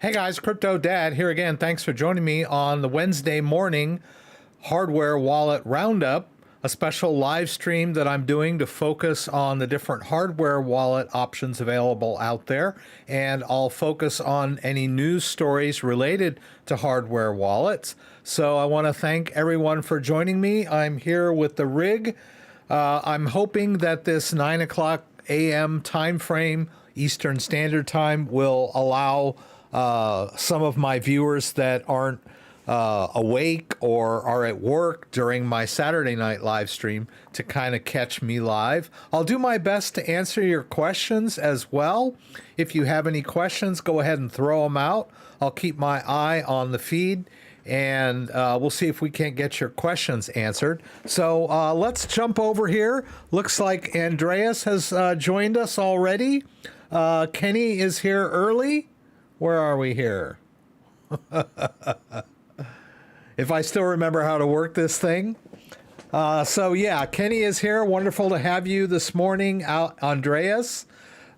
Hey guys, CryptoDad here again. Thanks for joining me on the Wednesday morning Hardware Wallet Roundup, a special live stream that I'm doing to focus on the different hardware wallet options available out there. And I'll focus on any news stories related to hardware wallets. So I want to thank everyone for joining me. I'm here with the rig. I'm hoping that this 9 o'clock a.m. time frame, Eastern Standard Time, will allow some of my viewers that aren't awake or are at work during my Saturday night live stream to kind of catch me live. I'll do my best to answer your questions as well. If you have any questions, go ahead and throw them out. I'll keep my eye on the feed, and we'll see if we can't get your questions answered. So let's jump over here. Looks like Andreas has joined us already. Kenny is here early. Where are we here? If I still remember how to work this thing. So yeah, Kenny is here. Wonderful to have you this morning, Andreas.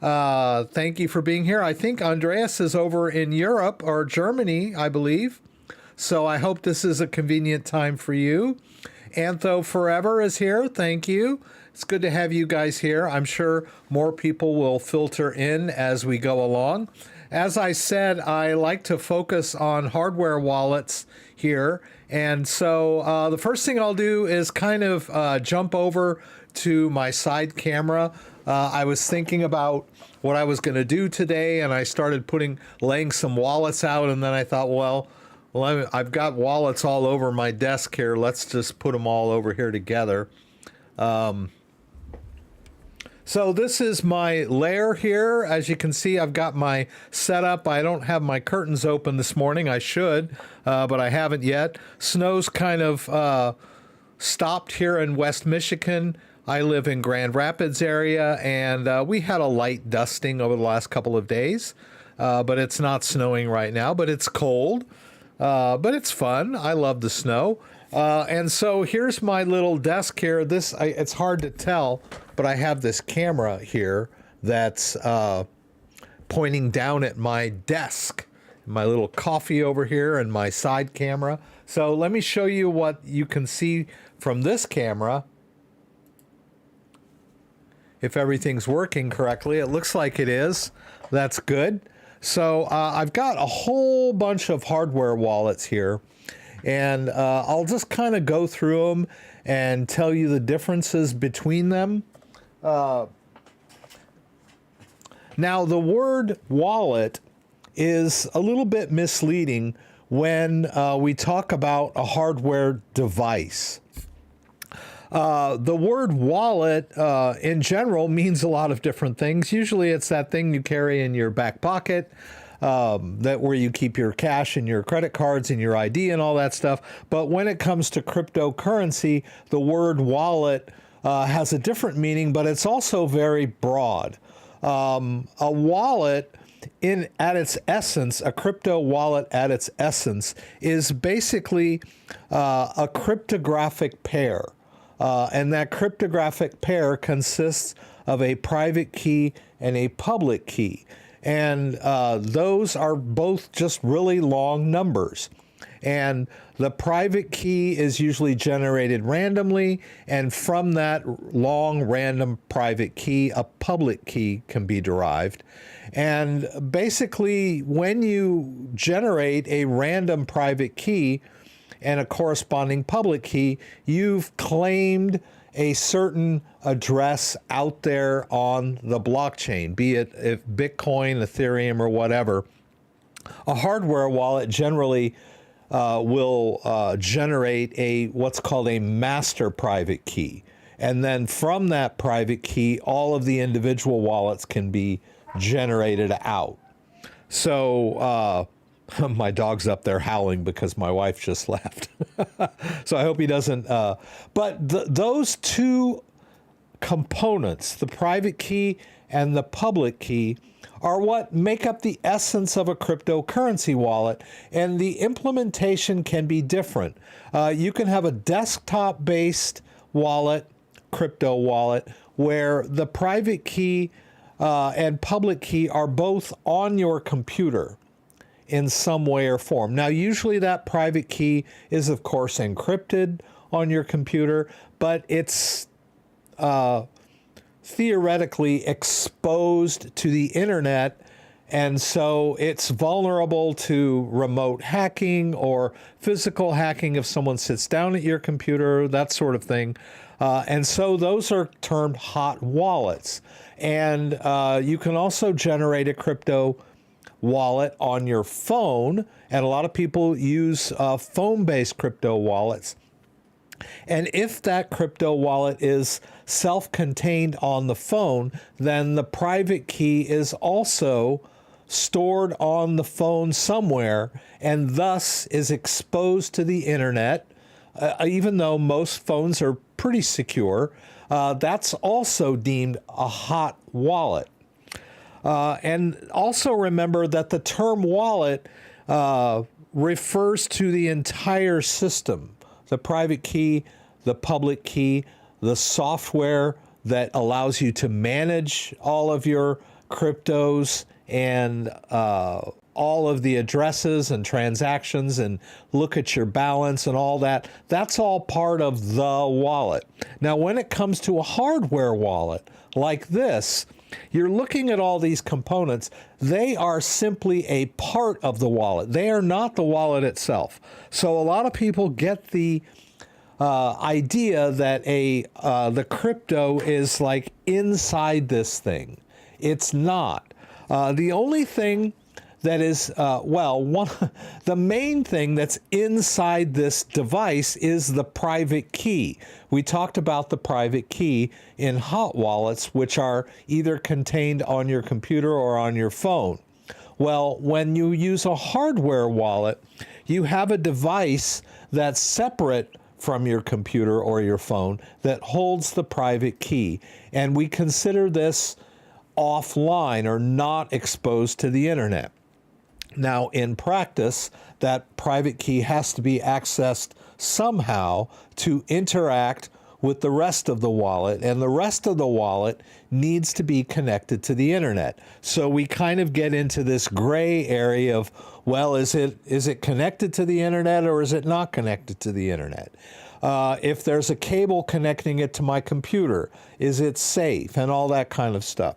Thank you for being here. I think Andreas is over in Europe or Germany, I believe. So I hope this is a convenient time for you. Antho Forever is here. Thank you. It's good to have you guys here. I'm sure more people will filter in as we go along. As I said, I like to focus on hardware wallets here. And so the first thing I'll do is kind of jump over to my side camera. I was thinking about what I was going to do today, and I started laying some wallets out, and then I thought, well, I've got wallets all over my desk here. Let's just put them all over here together. So this is my lair here. As you can see, I've got my setup. I don't have my curtains open this morning. I should, but I haven't yet. Snow's kind of stopped here in West Michigan. I live in Grand Rapids area, and we had a light dusting over the last couple of days, but it's not snowing right now, but it's cold, but it's fun. I love the snow. And so here's my little desk here. It's hard to tell, but I have this camera here that's pointing down at my desk, my little coffee over here, and my side camera. So let me show you what you can see from this camera. If everything's working correctly, it looks like it is. That's good. So I've got a whole bunch of hardware wallets here. And I'll just kind of go through them and tell you the differences between them. Now, the word wallet is a little bit misleading when we talk about a hardware device. The word wallet in general means a lot of different things. Usually it's that thing you carry in your back pocket, where you keep your cash and your credit cards and your ID and all that stuff. But when it comes to cryptocurrency, the word wallet has a different meaning, but it's also very broad. A wallet, at its essence, a crypto wallet at its essence, is basically a cryptographic pair. And that cryptographic pair consists of a private key and a public key. And those are both just really long numbers. And the private key is usually generated randomly, and from that long random private key, a public key can be derived. And basically, when you generate a random private key and a corresponding public key, you've claimed a certain address out there on the blockchain, be it if Bitcoin, Ethereum, or whatever. A hardware wallet generally will generate what's called a master private key. And then from that private key, all of the individual wallets can be generated out. So my dog's up there howling because my wife just left. So I hope he doesn't. But those two components, the private key and the public key, are what make up the essence of a cryptocurrency wallet. And the implementation can be different. You can have a desktop-based wallet, crypto wallet where the private key and public key are both on your computer in some way or form. Now, usually that private key is, of course, encrypted on your computer, but it's theoretically exposed to the internet, and so it's vulnerable to remote hacking or physical hacking if someone sits down at your computer, that sort of thing. And so those are termed hot wallets. And you can also generate a crypto wallet on your phone, and a lot of people use phone-based crypto wallets. And if that crypto wallet is self-contained on the phone, then the private key is also stored on the phone somewhere and thus is exposed to the internet. Even though most phones are pretty secure, that's also deemed a hot wallet. And also remember that the term wallet refers to the entire system. The private key, the public key, the software that allows you to manage all of your cryptos and all of the addresses and transactions and look at your balance and all that. That's all part of the wallet. Now, when it comes to a hardware wallet like this, you're looking at all these components. They are simply a part of the wallet. They are not the wallet itself. So a lot of people get the idea that the crypto is like inside this thing. It's not. The only thing that is, the main thing that's inside this device is the private key. We talked about the private key in hot wallets, which are either contained on your computer or on your phone. Well, when you use a hardware wallet, you have a device that's separate from your computer or your phone that holds the private key. And we consider this offline or not exposed to the internet. Now, in practice, that private key has to be accessed somehow to interact with the rest of the wallet, and the rest of the wallet needs to be connected to the internet. So we kind of get into this gray area of, well, is it connected to the internet or is it not connected to the internet? If there's a cable connecting it to my computer, is it safe, and all that kind of stuff.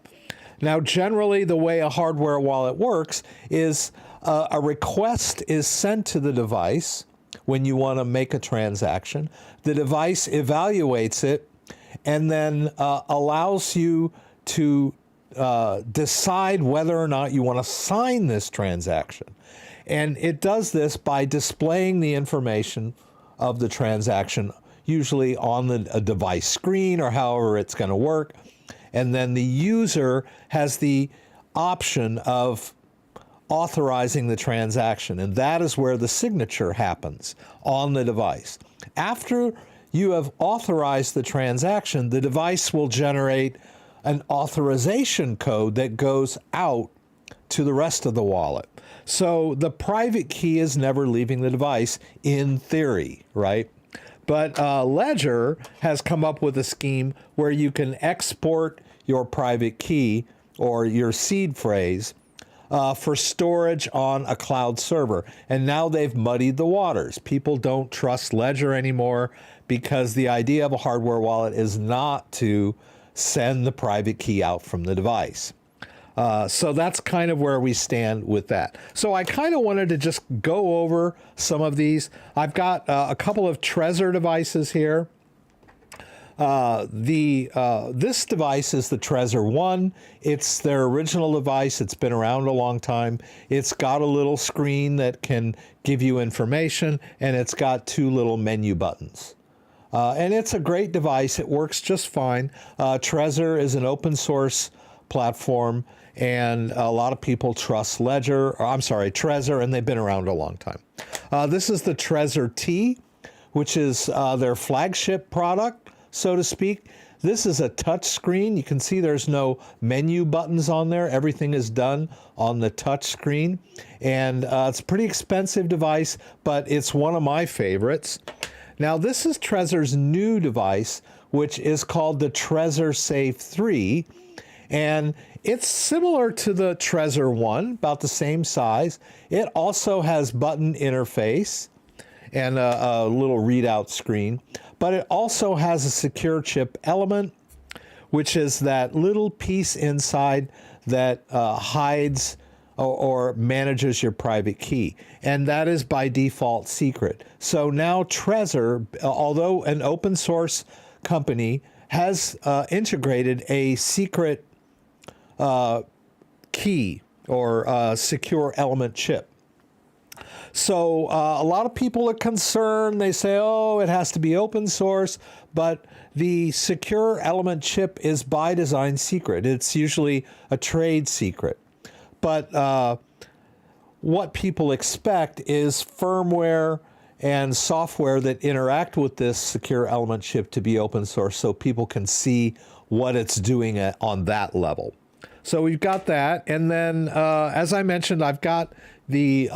Now, generally, the way a hardware wallet works is a request is sent to the device when you want to make a transaction. The device evaluates it and then allows you to decide whether or not you want to sign this transaction. And it does this by displaying the information of the transaction, usually on a device screen or however it's going to work. And then the user has the option of authorizing the transaction, and that is where the signature happens on the device. After you have authorized the transaction, the device will generate an authorization code that goes out to the rest of the wallet. So the private key is never leaving the device in theory, right? But Ledger has come up with a scheme where you can export your private key or your seed phrase for storage on a cloud server. And now they've muddied the waters. People don't trust Ledger anymore because the idea of a hardware wallet is not to send the private key out from the device. So that's kind of where we stand with that. So I kind of wanted to just go over some of these. I've got a couple of Trezor devices here. This device is the Trezor 1. It's their original device. It's been around a long time. It's got a little screen that can give you information, and it's got two little menu buttons. And it's a great device. It works just fine. Trezor is an open source platform, and a lot of people trust Trezor, and they've been around a long time. This is the Trezor T, which is their flagship product, so to speak. This is a touch screen. You can see there's no menu buttons on there. Everything is done on the touch screen. And it's a pretty expensive device, but it's one of my favorites. Now, this is Trezor's new device, which is called the Trezor Safe 3. And it's similar to the Trezor 1, about the same size. It also has button interface and a little readout screen, but it also has a secure chip element, which is that little piece inside that hides or manages your private key. And that is by default secret. So now Trezor, although an open source company, has integrated a secret key or secure element chip. So a lot of people are concerned. They say, oh, it has to be open source, but the secure element chip is by design secret. It's usually a trade secret. But what people expect is firmware and software that interact with this secure element chip to be open source so people can see what it's doing on that level. So we've got that. And then, as I mentioned, I've got the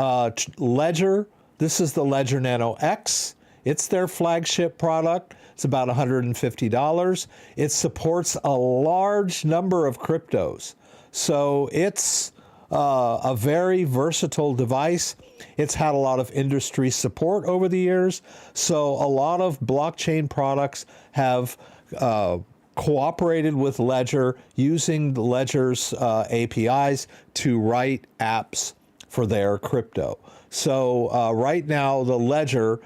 Ledger. This is the Ledger Nano X. It's their flagship product. It's about $150. It supports a large number of cryptos. So it's a very versatile device. It's had a lot of industry support over the years. So a lot of blockchain products have cooperated with Ledger using the Ledger's APIs to write apps for their crypto. So right now, the Ledger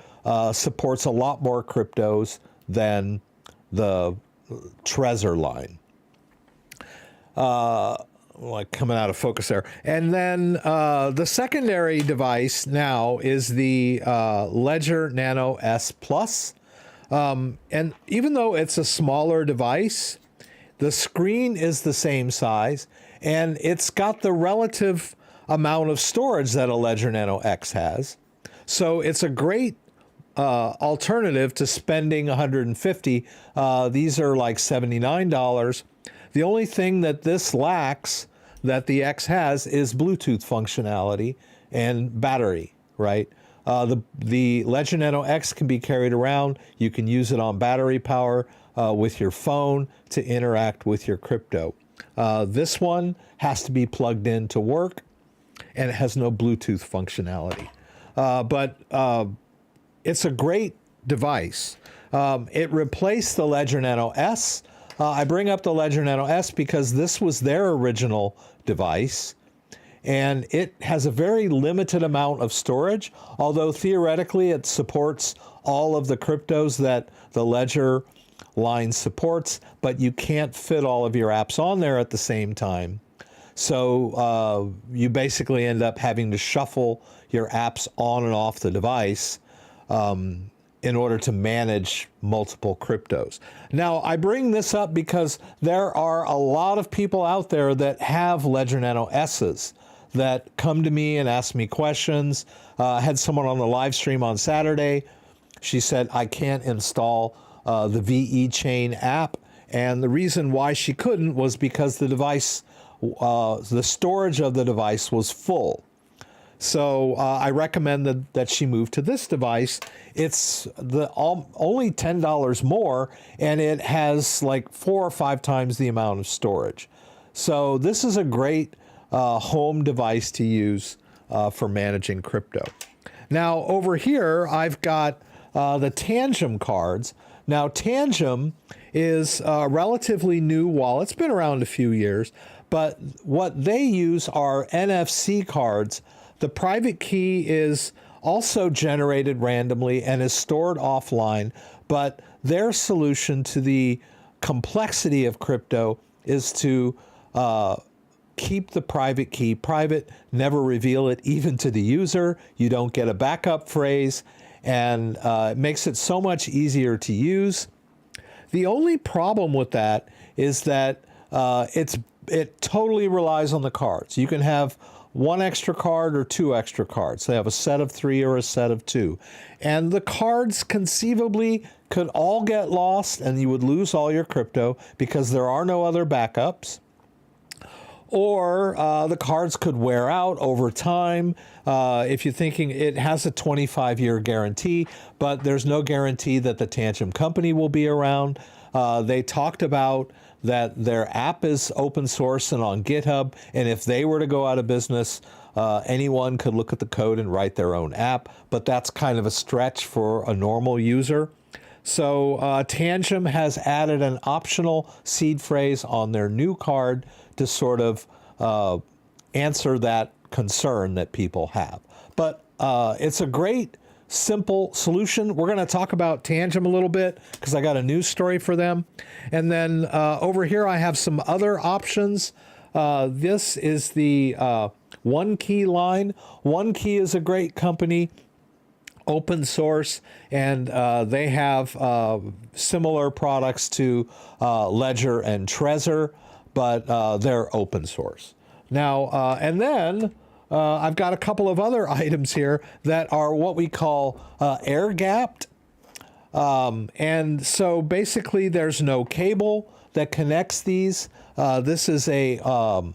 supports a lot more cryptos than the Trezor line. Like coming out of focus there. And then the secondary device now is the Ledger Nano S Plus. And even though it's a smaller device, the screen is the same size, and it's got the relative amount of storage that a Ledger Nano X has. So it's a great alternative to spending $150. These are like $79. The only thing that this lacks that the X has is Bluetooth functionality and battery, right? The Ledger Nano X can be carried around. You can use it on battery power with your phone to interact with your crypto. This one has to be plugged in to work, and it has no Bluetooth functionality. But it's a great device. It replaced the Ledger Nano S. I bring up the Ledger Nano S because this was their original device, and it has a very limited amount of storage, although theoretically it supports all of the cryptos that the Ledger line supports, but you can't fit all of your apps on there at the same time. So you basically end up having to shuffle your apps on and off the device in order to manage multiple cryptos. Now, I bring this up because there are a lot of people out there that have Ledger Nano S's that come to me and ask me questions. I had someone on the live stream on Saturday. She said, I can't install the VE Chain app. And the reason why she couldn't was because the device, the storage of the device was full. So I recommend that she move to this device. It's only $10 more, and it has like 4 or 5 times the amount of storage. So this is a great home device to use for managing crypto. Now over here, I've got the Tangem cards. Now Tangem is a relatively new wallet. It's been around a few years, but what they use are NFC cards. The private key is also generated randomly and is stored offline, but their solution to the complexity of crypto is to keep the private key private, never reveal it even to the user. You don't get a backup phrase, and it makes it so much easier to use. The only problem with that is that it totally relies on the cards. You can have 1 extra card or 2 extra cards. They have a set of 3 or a set of 2. And the cards conceivably could all get lost and you would lose all your crypto because there are no other backups. Or the cards could wear out over time. If you're thinking it has a 25-year guarantee, but there's no guarantee that the Tangem company will be around. They talked about that their app is open source and on GitHub, and if they were to go out of business, anyone could look at the code and write their own app, but that's kind of a stretch for a normal user. So Tangem has added an optional seed phrase on their new card to sort of answer that concern that people have. But it's a great, simple solution. We're going to talk about Tangem a little bit because I got a news story for them. And then over here, I have some other options. This is the One Key line. One Key is a great company, open source, and they have similar products to Ledger and Trezor, but they're open source. Now, and then I've got a couple of other items here that are what we call air-gapped. And so basically there's no cable that connects these. This is a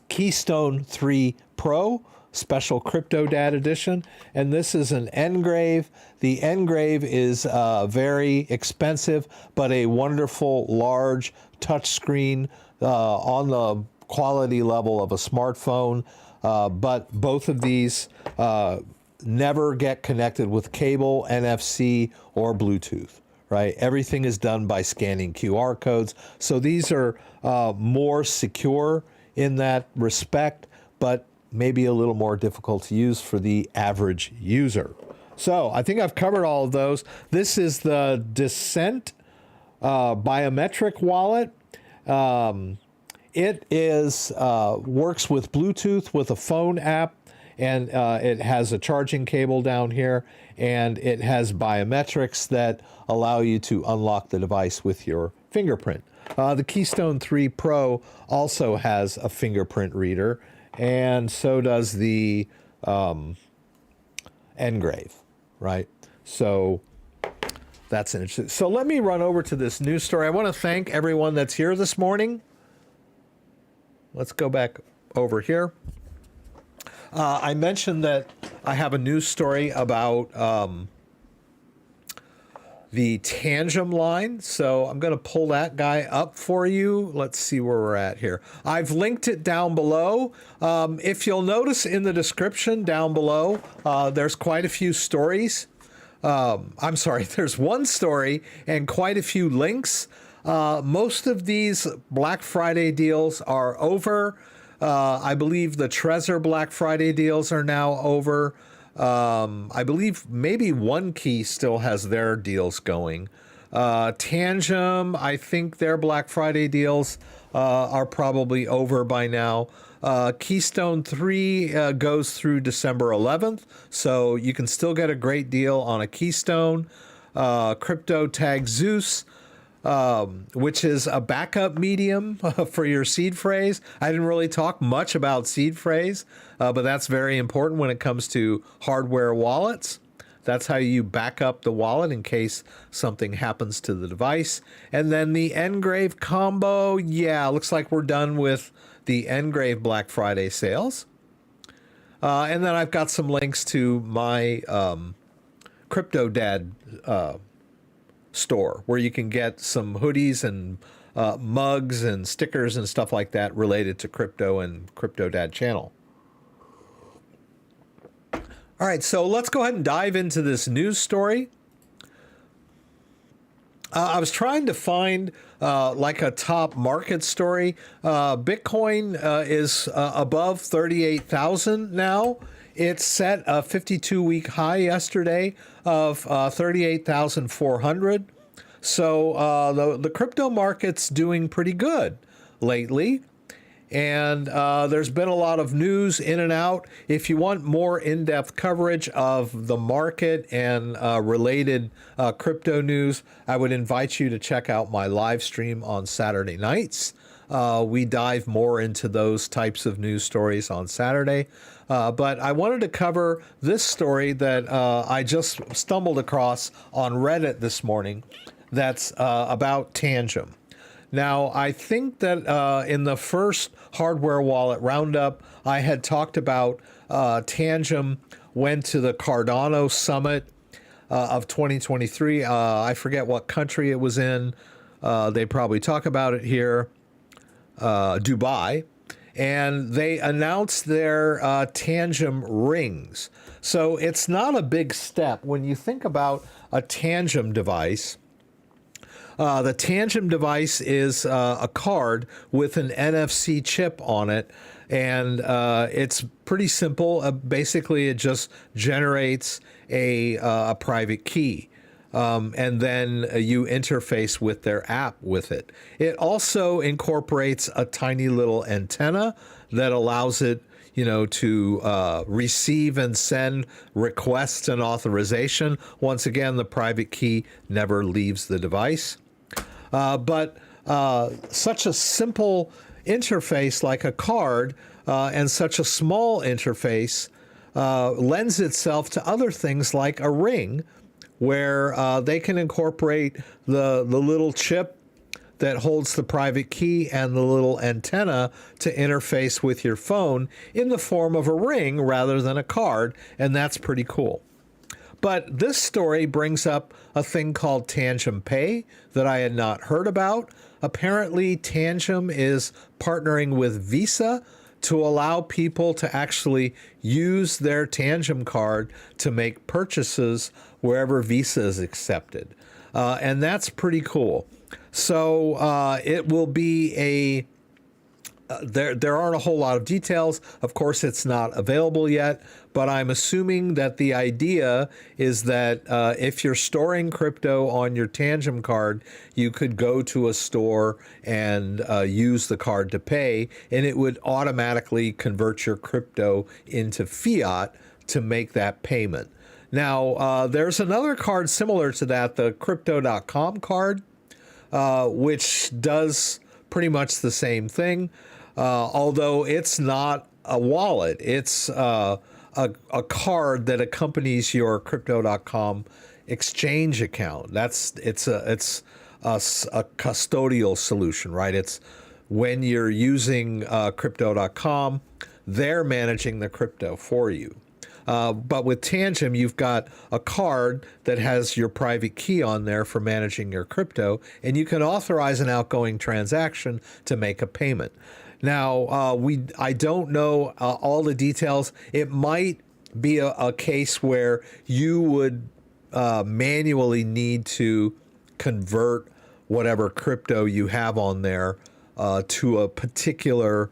Keystone 3 Pro special CryptoDad edition, and this is an engrave. The engrave is very expensive, but a wonderful large touchscreen on the quality level of a smartphone. But both of these never get connected with cable, NFC, or Bluetooth. Right? Everything is done by scanning QR codes. So these are more secure in that respect, but maybe a little more difficult to use for the average user. So I think I've covered all of those. This is the Descent biometric wallet. It is works with Bluetooth with a phone app, and it has a charging cable down here, and it has biometrics that allow you to unlock the device with your fingerprint. The Keystone 3 Pro also has a fingerprint reader, and so does the engrave, right? So that's interesting. So let me run over to this news story. I want to thank everyone that's here this morning. Let's go back over here. I mentioned that I have a news story about the Tangem line. So I'm going to pull that guy up for you. Let's see where we're at here. I've linked it down below. If you'll notice in the description down below, there's quite a few stories. I'm sorry, there's one story and quite a few links. Most of these Black Friday deals are over. I believe the Trezor Black Friday deals are now over. I believe maybe One Key still has their deals going. Tangem, I think their Black Friday deals are probably over by now. Keystone 3 goes through December 11th, so you can still get a great deal on a Keystone. CryptoTad's, which is a backup medium for your seed phrase. I didn't really talk much about seed phrase, but that's very important when it comes to hardware wallets. That's how you back up the wallet in case something happens to the device. And then the engrave combo, yeah, looks like we're done with the engrave Black Friday sales. And then I've got some links to my CryptoDad store where you can get some hoodies and mugs and stickers and stuff like that related to crypto and CryptoDad channel. All right, so let's go ahead and dive into this news story. I was trying to find like a top market story. Bitcoin is above 38,000 now. It set a 52-week high yesterday of 38,400. So the crypto market's doing pretty good lately. And there's been a lot of news in and out. If you want more in-depth coverage of the market and related crypto news, I would invite you to check out my live stream on Saturday nights. We dive more into those types of news stories on Saturday. But I wanted to cover this story that I just stumbled across on Reddit this morning that's about Tangem. Now, I think that in the first hardware wallet roundup, I had talked about Tangem went to the Cardano summit of 2023. I forget what country it was in. They probably talk about it here, Dubai. And they announced their Tangem rings. So it's not a big step. When you think about a Tangem device, the Tangem device is a card with an NFC chip on it, and it's pretty simple. Basically, it just generates a private key. And then you interface with their app with it. It also incorporates a tiny little antenna that allows it, to receive and send requests and authorization. Once again, the private key never leaves the device. But such a simple interface like a card and such a small interface lends itself to other things like a ring, where they can incorporate the little chip that holds the private key and the little antenna to interface with your phone in the form of a ring rather than a card, and that's pretty cool. But this story brings up a thing called Tangem Pay that I had not heard about. Apparently, Tangem is partnering with Visa to allow people to actually use their Tangem card to make purchases wherever Visa is accepted. And that's pretty cool. So it will be there aren't a whole lot of details. Of course, it's not available yet, but I'm assuming that the idea is that if you're storing crypto on your Tangem card, you could go to a store and use the card to pay, and it would automatically convert your crypto into fiat to make that payment. Now, there's another card similar to that, the Crypto.com card, which does pretty much the same thing. Although it's not a wallet, it's a card that accompanies your Crypto.com exchange account. It's a custodial solution, right? It's when you're using Crypto.com, they're managing the crypto for you. But with Tangem, you've got a card that has your private key on there for managing your crypto, and you can authorize an outgoing transaction to make a payment. Now, I don't know all the details. It might be a case where you would manually need to convert whatever crypto you have on there to a particular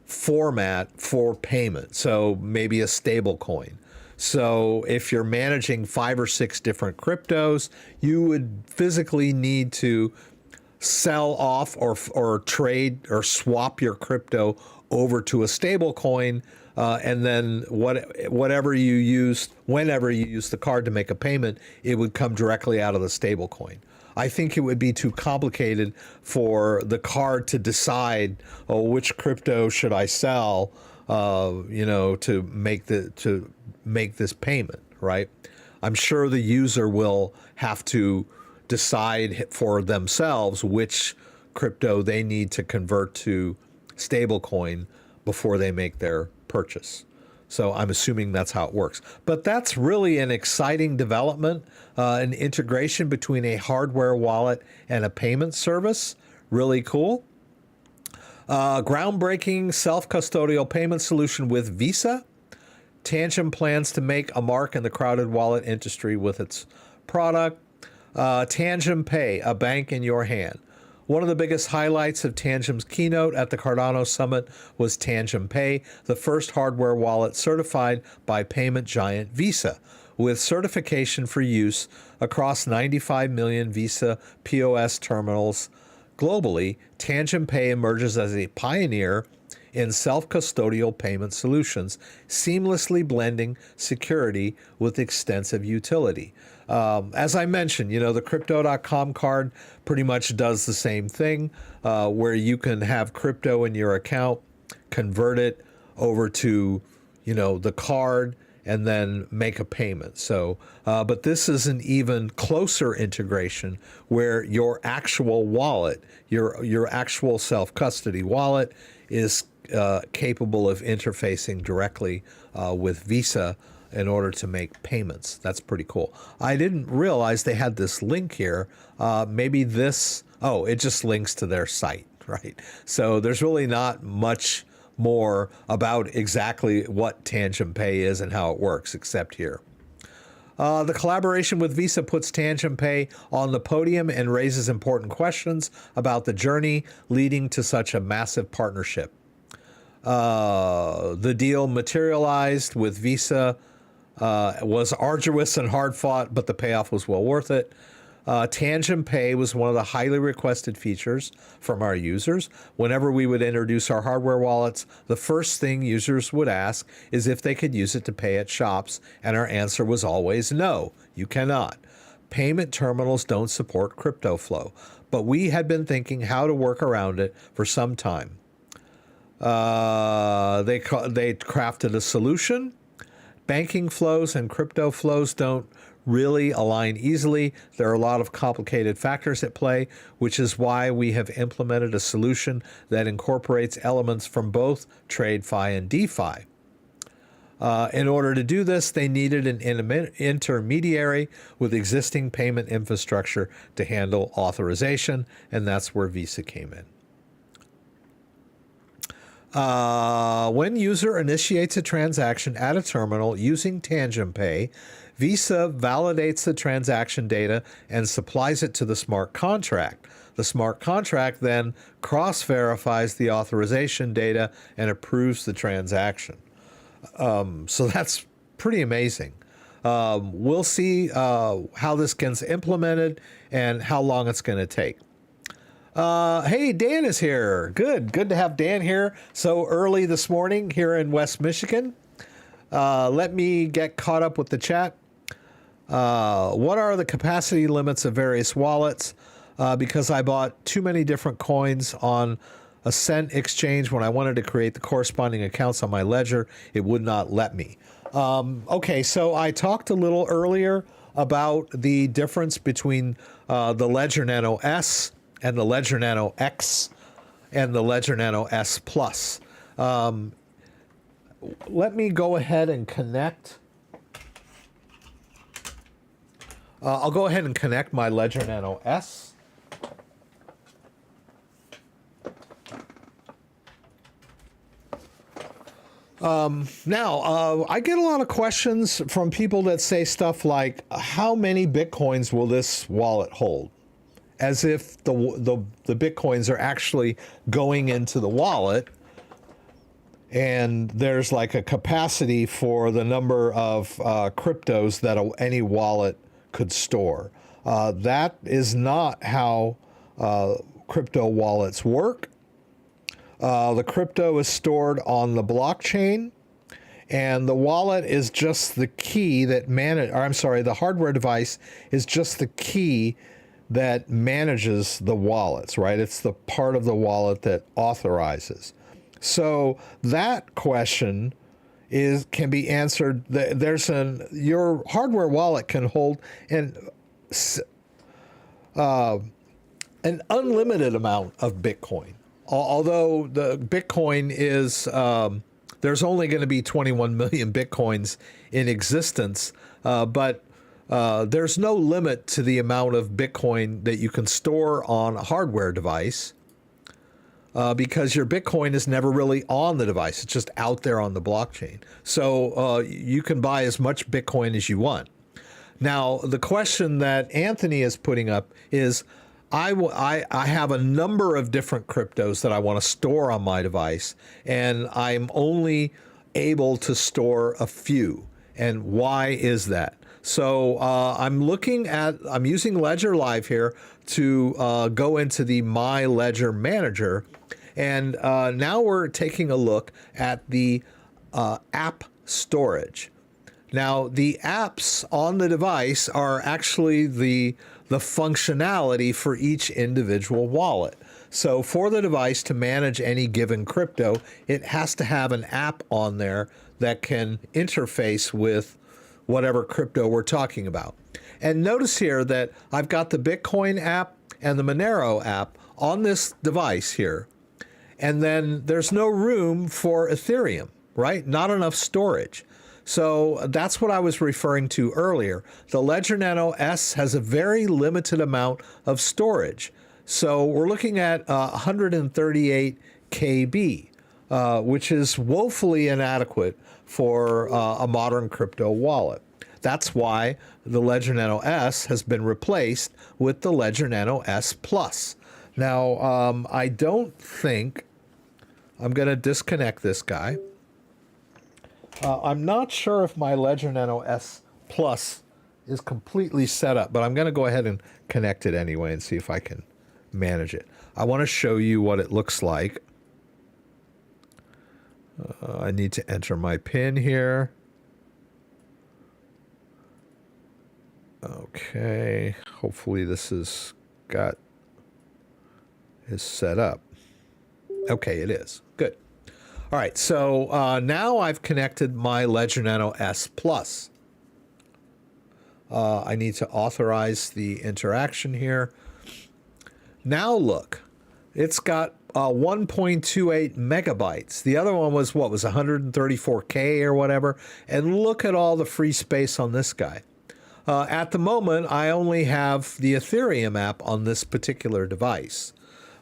format for payment. So maybe a stable coin. So if you're managing 5 or 6 different cryptos, you would physically need to sell off or trade or swap your crypto over to a stable coin, and then whatever you used, whenever you use the card to make a payment, it would come directly out of the stable coin. I think it would be too complicated for the card to decide, which crypto should I sell, to make this payment, right? I'm sure the user will have to decide for themselves which crypto they need to convert to stablecoin before they make their purchase. So I'm assuming that's how it works. But that's really an exciting development, an integration between a hardware wallet and a payment service. Really cool. Groundbreaking self-custodial payment solution with Visa. Tangem plans to make a mark in the crowded wallet industry with its product. Tangem Pay, a bank in your hand. One of the biggest highlights of Tangem's keynote at the Cardano Summit was Tangem Pay, the first hardware wallet certified by payment giant Visa. With certification for use across 95 million Visa POS terminals globally, Tangem Pay emerges as a pioneer in self-custodial payment solutions, seamlessly blending security with extensive utility. As I mentioned, the Crypto.com card pretty much does the same thing, where you can have crypto in your account, convert it over to, the card, and then make a payment. So, but this is an even closer integration where your actual wallet, your actual self-custody wallet is capable of interfacing directly with Visa in order to make payments. That's pretty cool. I didn't realize they had this link here. Maybe this, oh, it just links to their site, right? So there's really not much more about exactly what Tangem Pay is and how it works, except here. The collaboration with Visa puts Tangem Pay on the podium and raises important questions about the journey leading to such a massive partnership. The deal materialized with Visa was arduous and hard fought, but the payoff was well worth it. Tangem Pay was one of the highly requested features from our users. Whenever we would introduce our hardware wallets, the first thing users would ask is if they could use it to pay at shops, and our answer was always no, you cannot. Payment terminals don't support crypto flow, but we had been thinking how to work around it for some time. They crafted a solution. Banking flows and crypto flows don't really align easily. There are a lot of complicated factors at play, which is why we have implemented a solution that incorporates elements from both TradeFi and DeFi. In order to do this, they needed an intermediary with existing payment infrastructure to handle authorization, and that's where Visa came in. When user initiates a transaction at a terminal using Tangem Pay, Visa validates the transaction data and supplies it to the smart contract. The smart contract then cross-verifies the authorization data and approves the transaction. So that's pretty amazing. We'll see how this gets implemented and how long it's going to take. Hey, Dan is here. Good to have Dan here so early this morning here in West Michigan. Let me get caught up with the chat. What are the capacity limits of various wallets? Because I bought too many different coins on a cent exchange when I wanted to create the corresponding accounts on my ledger, it would not let me. Okay, so I talked a little earlier about the difference between the Ledger Nano S and the Ledger Nano X and the Ledger Nano S Plus. Let me go ahead and connect. I'll go ahead and connect my Ledger Nano S. Now, I get a lot of questions from people that say stuff like, how many Bitcoins will this wallet hold? As if the Bitcoins are actually going into the wallet and there's like a capacity for the number of cryptos that any wallet could store. That is not how crypto wallets work. The crypto is stored on the blockchain, and the wallet is just the key that the hardware device is just the key that manages the wallets, right? It's the part of the wallet that authorizes. So that question can be answered. Your hardware wallet can hold an unlimited amount of Bitcoin. Although the Bitcoin is, there's only going to be 21 million Bitcoins in existence, but there's no limit to the amount of Bitcoin that you can store on a hardware device, because your Bitcoin is never really on the device. It's just out there on the blockchain. So you can buy as much Bitcoin as you want. Now, the question that Anthony is putting up is, I have a number of different cryptos that I want to store on my device, and I'm only able to store a few. And why is that? So I'm using Ledger Live here to go into the My Ledger Manager, and now we're taking a look at the app storage. Now, the apps on the device are actually the functionality for each individual wallet. So for the device to manage any given crypto, it has to have an app on there that can interface with whatever crypto we're talking about. And notice here that I've got the Bitcoin app and the Monero app on this device here. And then there's no room for Ethereum, right? Not enough storage. So that's what I was referring to earlier. The Ledger Nano S has a very limited amount of storage. So we're looking at 138 KB, which is woefully inadequate for a modern crypto wallet. That's why the Ledger Nano S has been replaced with the Ledger Nano S Plus. Now, I don't think I'm going to disconnect this guy. I'm not sure if my Ledger Nano S Plus is completely set up, but I'm going to go ahead and connect it anyway and see if I can manage it. I want to show you what it looks like. I need to enter my PIN here. Okay, hopefully this is set up. Okay, it is. Good. All right, so now I've connected my Ledger Nano S Plus. I need to authorize the interaction here. Now look, it's got 1.28 megabytes. The other one was, what, was 134K or whatever? And look at all the free space on this guy. At the moment, I only have the Ethereum app on this particular device.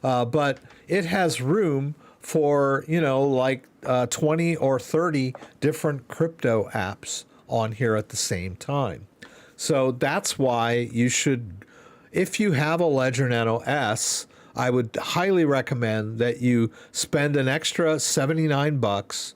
But it has room for, you know, like 20 or 30 different crypto apps on here at the same time. So that's why you should, if you have a Ledger Nano S, I would highly recommend that you spend an extra 79 bucks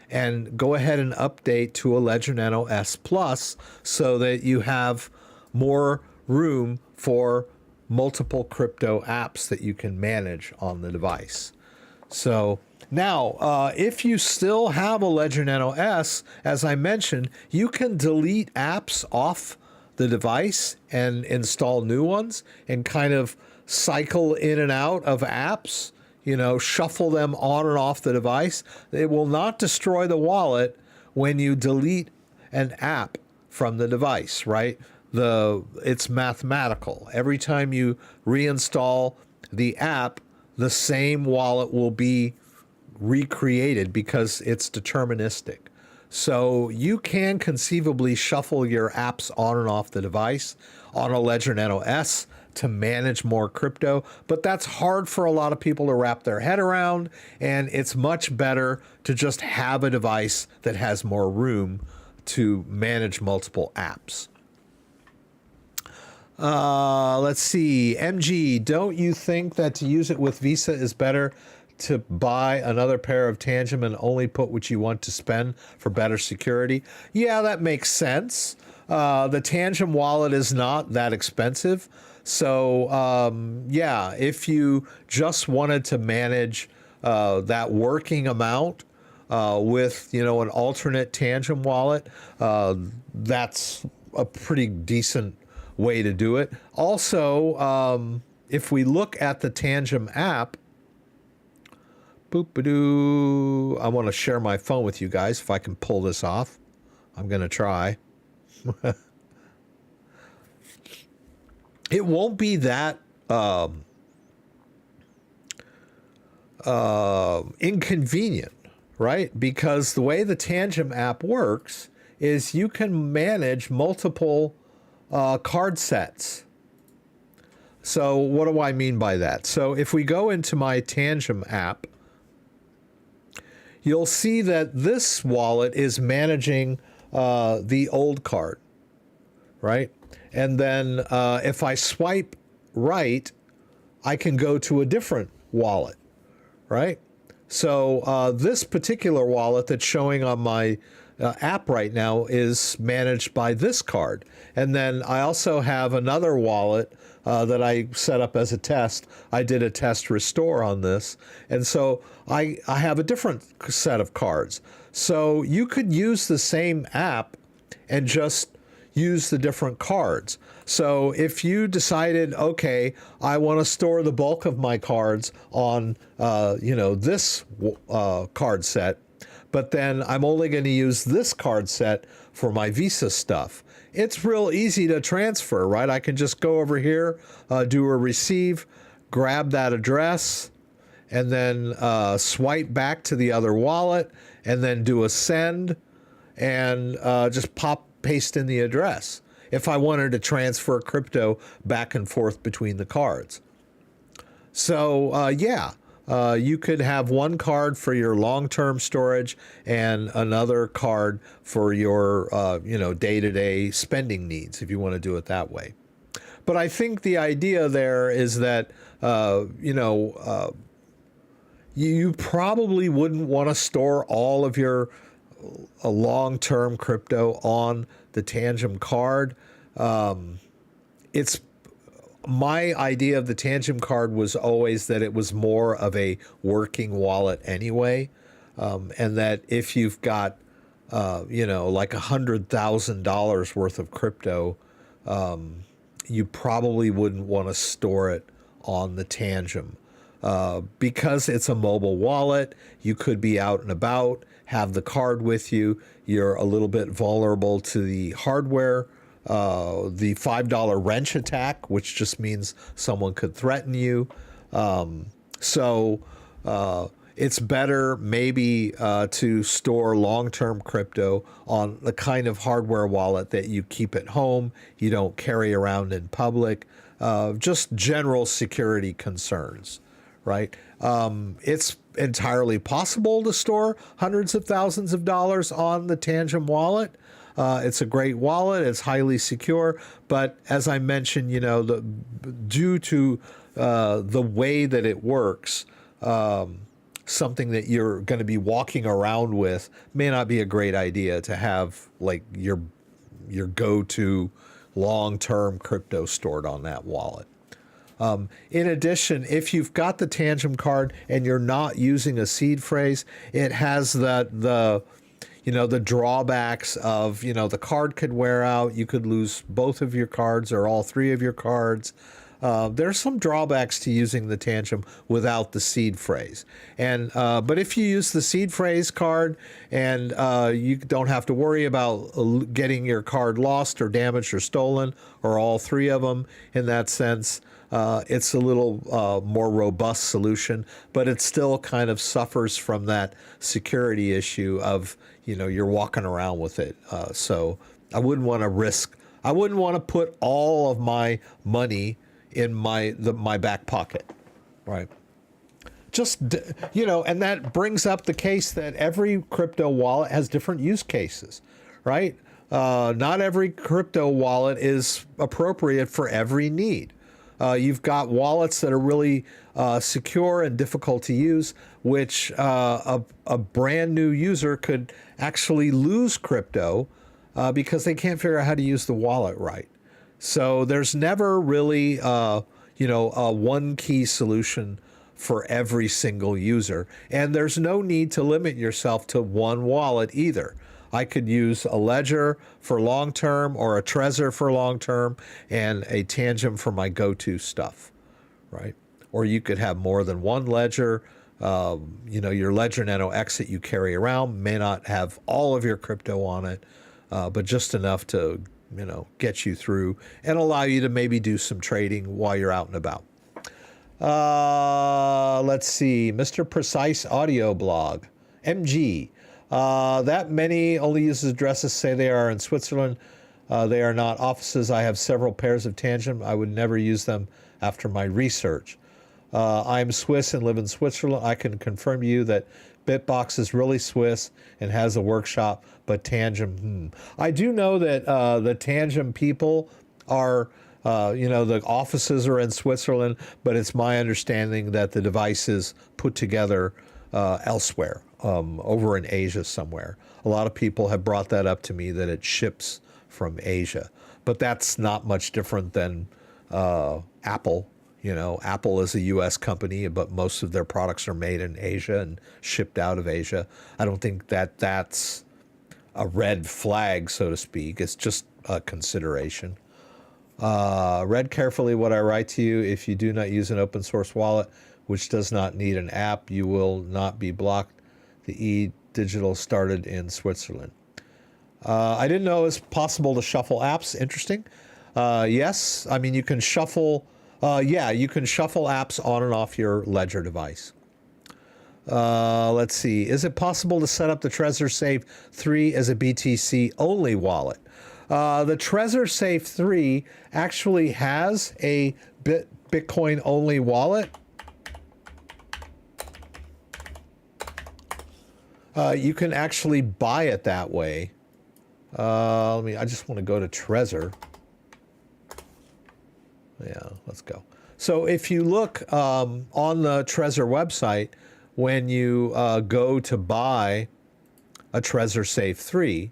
and go ahead and update to a Ledger Nano S Plus so that you have more room for multiple crypto apps that you can manage on the device. So now, if you still have a Ledger Nano S, as I mentioned, you can delete apps off the device and install new ones and kind of cycle in and out of apps, you know, shuffle them on and off the device. It will not destroy the wallet when you delete an app from the device, right? It's mathematical. Every time you reinstall the app, the same wallet will be recreated because it's deterministic. So you can conceivably shuffle your apps on and off the device on a Ledger Nano S to manage more crypto, but that's hard for a lot of people to wrap their head around, and it's much better to just have a device that has more room to manage multiple apps. Let's see. MG, don't you think that to use it with Visa is better to buy another pair of Tangem and only put what you want to spend for better security? Yeah, that makes sense. The Tangem wallet is not that expensive. So, yeah, if you just wanted to manage that working amount with, you know, an alternate Tangem wallet, that's a pretty decent way to do it. Also, if we look at the Tangem app, boop-a-doo, I want to share my phone with you guys if I can pull this off. I'm going to try. It won't be that inconvenient, right? Because the way the Tangem app works is you can manage multiple card sets. So what do I mean by that? So if we go into my Tangem app, you'll see that this wallet is managing the old card, right? And then if I swipe right, I can go to a different wallet, right? So this particular wallet that's showing on my app right now is managed by this card. And then I also have another wallet that I set up as a test. I did a test restore on this. And so I have a different set of cards. So you could use the same app and just use the different cards. So if you decided, okay, I want to store the bulk of my cards on, you know, this card set, but then I'm only going to use this card set for my Visa stuff. It's real easy to transfer, right? I can just go over here, do a receive, grab that address, and then swipe back to the other wallet, and then do a send, and just paste in the address if I wanted to transfer crypto back and forth between the cards. So you could have one card for your long-term storage and another card for your day-to-day spending needs if you want to do it that way. But I think the idea there is that you probably wouldn't want to store all of your long-term crypto on the Tangem card. It's my idea of the Tangem card was always that it was more of a working wallet anyway, and that if you've got like $100,000 worth of crypto, you probably wouldn't want to store it on the Tangem. Because it's a mobile wallet, you could be out and about, have the card with you. You're a little bit vulnerable to the hardware, the $5 wrench attack, which just means someone could threaten you. So it's better maybe to store long-term crypto on the kind of hardware wallet that you keep at home, you don't carry around in public, just general security concerns. Right? It's entirely possible to store hundreds of thousands of dollars on the Tangem wallet. It's a great wallet. It's highly secure. But as I mentioned, due to the way that it works, something that you're going to be walking around with may not be a great idea to have like your go-to long-term crypto stored on that wallet. In addition, if you've got the Tangem card and you're not using a seed phrase, it has the drawbacks of, the card could wear out. You could lose both of your cards or all three of your cards. There's some drawbacks to using the Tangem without the seed phrase. And but if you use the seed phrase card and you don't have to worry about getting your card lost or damaged or stolen or all three of them in that sense, it's a little more robust solution, but it still kind of suffers from that security issue of, you're walking around with it. So I wouldn't want to put all of my money in my back pocket, right? Just, and that brings up the case that every crypto wallet has different use cases, right? Not every crypto wallet is appropriate for every need. You've got wallets that are really secure and difficult to use, which a brand new user could actually lose crypto because they can't figure out how to use the wallet right. So there's never really, a one key solution for every single user. And there's no need to limit yourself to one wallet either. I could use a Ledger for long-term or a Trezor for long-term and a Tangem for my go-to stuff, right? Or you could have more than one Ledger. Your Ledger Nano X that you carry around may not have all of your crypto on it, but just enough to, get you through and allow you to maybe do some trading while you're out and about. Let's see, Mr. Precise Audio Blog, MG. That many only uses addresses say they are in Switzerland. They are not offices. I have several pairs of Tangem. I would never use them after my research. I'm Swiss and live in Switzerland. I can confirm to you that Bitbox is really Swiss and has a workshop, but Tangem, I do know that the Tangem people are, the offices are in Switzerland, but it's my understanding that the device is put together elsewhere, over in Asia somewhere. A lot of people have brought that up to me, that it ships from Asia, but that's not much different than Apple. Apple is a U.S. company, but most of their products are made in Asia and shipped out of Asia. I don't think that that's a red flag, so to speak. It's just a consideration. Read carefully what I write to you. If you do not use an open source wallet, which does not need an app, you will not be blocked. The e-digital started in Switzerland. I didn't know it was possible to shuffle apps. Interesting. Yes, I mean, you can shuffle, you can shuffle apps on and off your Ledger device. Let's see. Is it possible to set up the Trezor Safe 3 as a BTC only wallet? The Trezor Safe 3 actually has a Bitcoin only wallet. You can actually buy it that way. I just want to go to Trezor. Yeah, let's go. So if you look on the Trezor website, when you go to buy a Trezor Safe 3,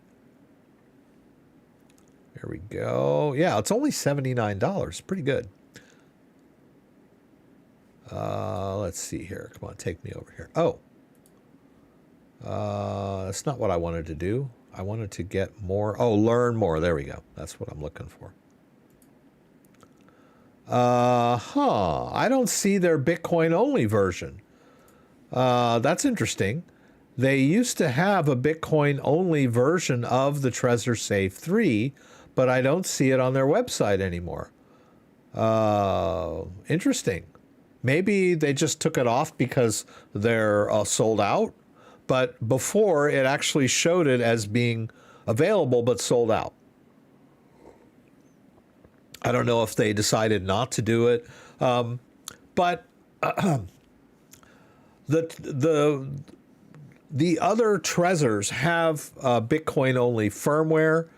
there we go. Yeah, it's only $79. Pretty good. Let's see here. Come on, take me over here. Oh. That's not what I wanted to do. I wanted to get more. Oh, learn more. There we go. That's what I'm looking for. I don't see their Bitcoin only version. That's interesting. They used to have a Bitcoin only version of the Trezor Safe 3, but I don't see it on their website anymore. Interesting. Maybe they just took it off because they're sold out. But before, it actually showed it as being available but sold out. I don't know if they decided not to do it. But the other Trezors have Bitcoin-only firmware.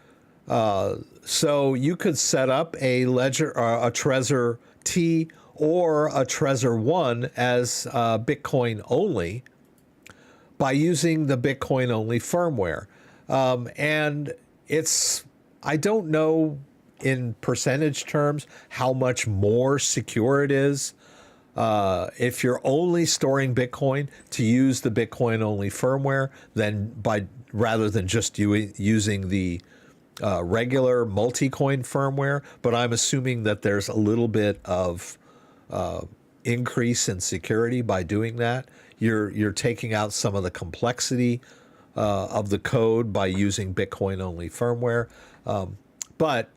So you could set up a Ledger, a Trezor T or a Trezor 1 as Bitcoin only by using the Bitcoin only firmware. And it's, I don't know in percentage terms how much more secure it is if you're only storing Bitcoin to use the Bitcoin only firmware rather than just using the regular multi-coin firmware. But I'm assuming that there's a little bit of increase in security by doing that. You're taking out some of the complexity of the code by using Bitcoin only firmware. But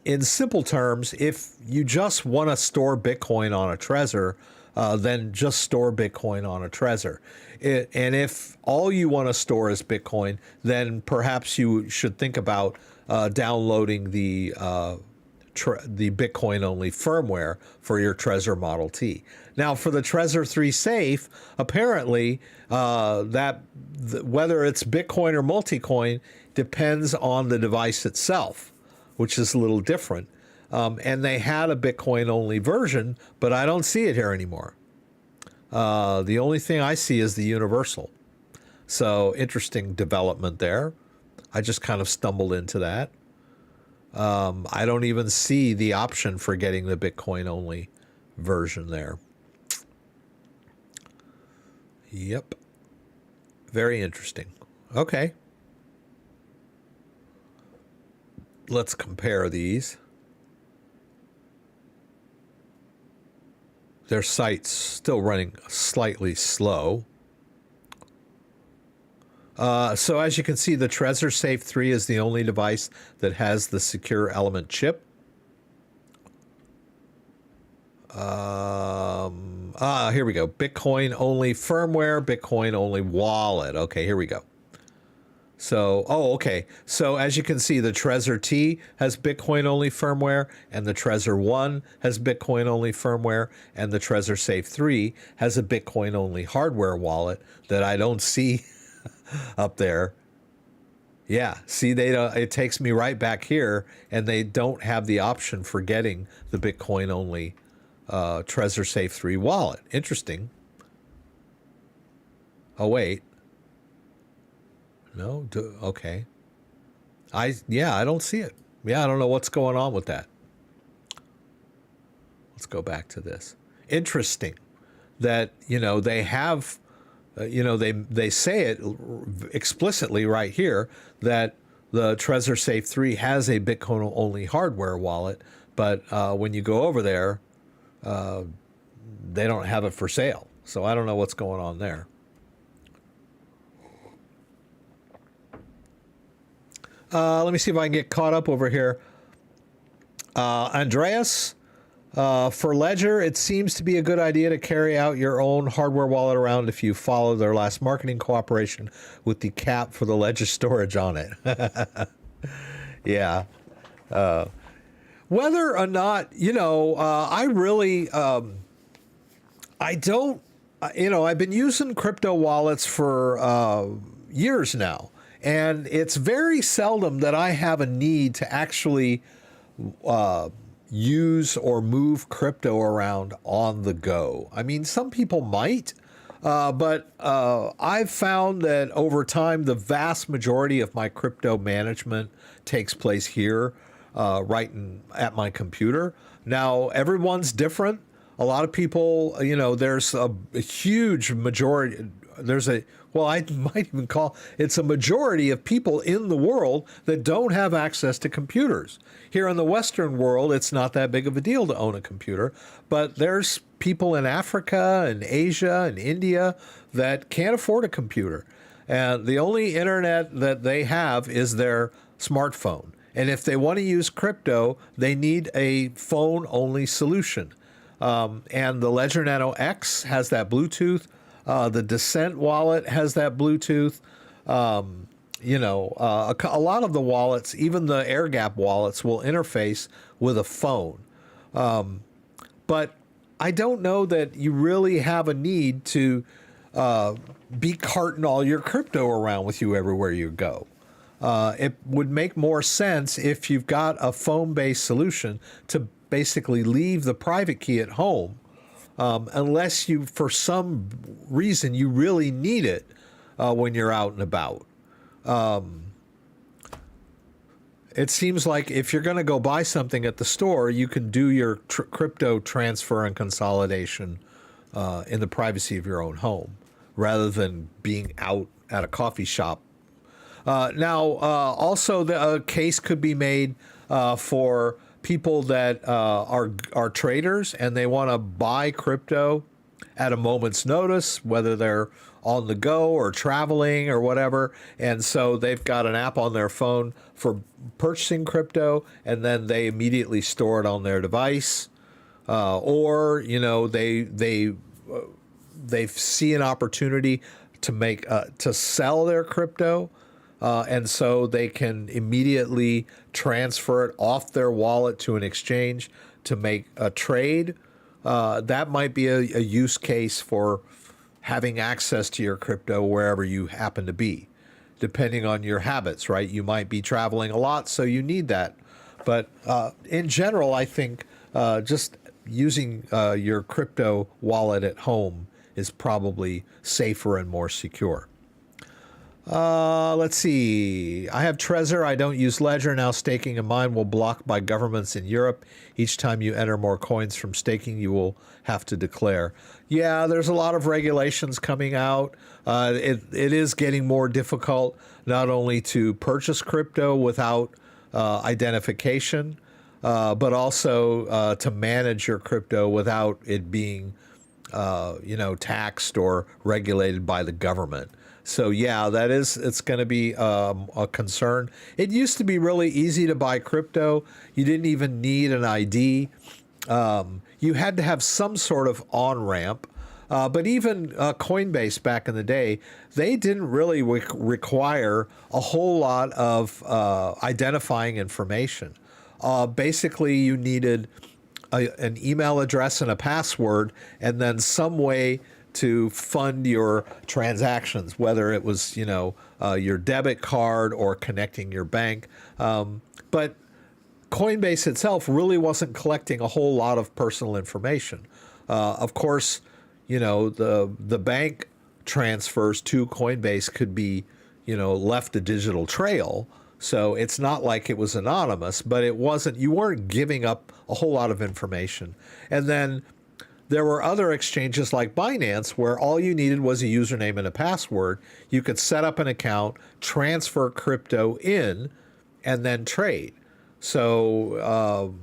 in simple terms, if you just want to store Bitcoin on a Trezor, then just store Bitcoin on a Trezor. And if all you want to store is Bitcoin, then perhaps you should think about downloading the Bitcoin only firmware for your Trezor Model T. Now, for the Trezor 3 Safe, apparently whether it's Bitcoin or multi-coin depends on the device itself, which is a little different. And they had a Bitcoin only version, but I don't see it here anymore. The only thing I see is the universal. So interesting development there. I just kind of stumbled into that. I don't even see the option for getting the Bitcoin only version there. Yep. Very interesting. Okay. Let's compare these. Their site's still running slightly slow. So as you can see, the Trezor Safe 3 is the only device that has the secure element chip. Here we go. Bitcoin only firmware, Bitcoin only wallet. Okay, here we go. So, okay. So as you can see, the Trezor T has Bitcoin only firmware, and the Trezor 1 has Bitcoin only firmware, and the Trezor Safe 3 has a Bitcoin only hardware wallet that I don't see up there. Yeah, see, it takes me right back here, and they don't have the option for getting the Bitcoin only Trezor Safe 3 wallet. Interesting. Oh, wait. No? Okay. I don't see it. Yeah, I don't know what's going on with that. Let's go back to this. Interesting that, they have, they say it explicitly right here that the Trezor Safe 3 has a Bitcoin only hardware wallet, but when you go over there, they don't have it for sale. So I don't know what's going on there. Let me see if I can get caught up over here. Andreas, For Ledger, it seems to be a good idea to carry out your own hardware wallet around if you follow their last marketing cooperation with the cap for the Ledger storage on it. Yeah. Whether or not, I really, I don't, I've been using crypto wallets for years now, and it's very seldom that I have a need to actually use or move crypto around on the go. I mean, some people might, but I've found that over time, the vast majority of my crypto management takes place here, at my computer. Now, everyone's different. A lot of people, there's a huge majority. I might even call it's a majority of people in the world that don't have access to computers. Here in the Western world, it's not that big of a deal to own a computer, but there's people in Africa and Asia and India that can't afford a computer. And the only internet that they have is their smartphone. And if they want to use crypto, they need a phone-only solution. And the Ledger Nano X has that Bluetooth. The Descent wallet has that Bluetooth. A lot of the wallets, even the Air Gap wallets, will interface with a phone. But I don't know that you really have a need to be carting all your crypto around with you everywhere you go. It would make more sense if you've got a phone-based solution to basically leave the private key at home, unless you, for some reason, you really need it when you're out and about. It seems like if you're going to go buy something at the store, you can do your crypto transfer and consolidation in the privacy of your own home, rather than being out at a coffee shop. Also, the case could be made for people that are traders and they want to buy crypto at a moment's notice, whether they're on the go or traveling or whatever. And so they've got an app on their phone for purchasing crypto, and then they immediately store it on their device. Or they see an opportunity to sell their crypto. And so they can immediately transfer it off their wallet to an exchange to make a trade. That might be a use case for having access to your crypto wherever you happen to be, depending on your habits, right? You might be traveling a lot, so you need that. But in general, I think just using your crypto wallet at home is probably safer and more secure. Let's see. I have Trezor. I don't use Ledger. Now staking in mine will blocked by governments in Europe. Each time you enter more coins from staking, you will have to declare. Yeah, there's a lot of regulations coming out. It is getting more difficult not only to purchase crypto without identification, but also to manage your crypto without it being taxed or regulated by the government. So yeah, it's going to be a concern. It used to be really easy to buy crypto. You didn't even need an ID. You had to have some sort of on-ramp. But even Coinbase back in the day, they didn't really require a whole lot of identifying information. Basically, you needed an email address and a password, and then some way to fund your transactions, whether it was, your debit card or connecting your bank. But Coinbase itself really wasn't collecting a whole lot of personal information. Of course, the bank transfers to Coinbase could be, left a digital trail. So it's not like it was anonymous, but you weren't giving up a whole lot of information. And then there were other exchanges like Binance where all you needed was a username and a password. You could set up an account, transfer crypto in, and then trade. So,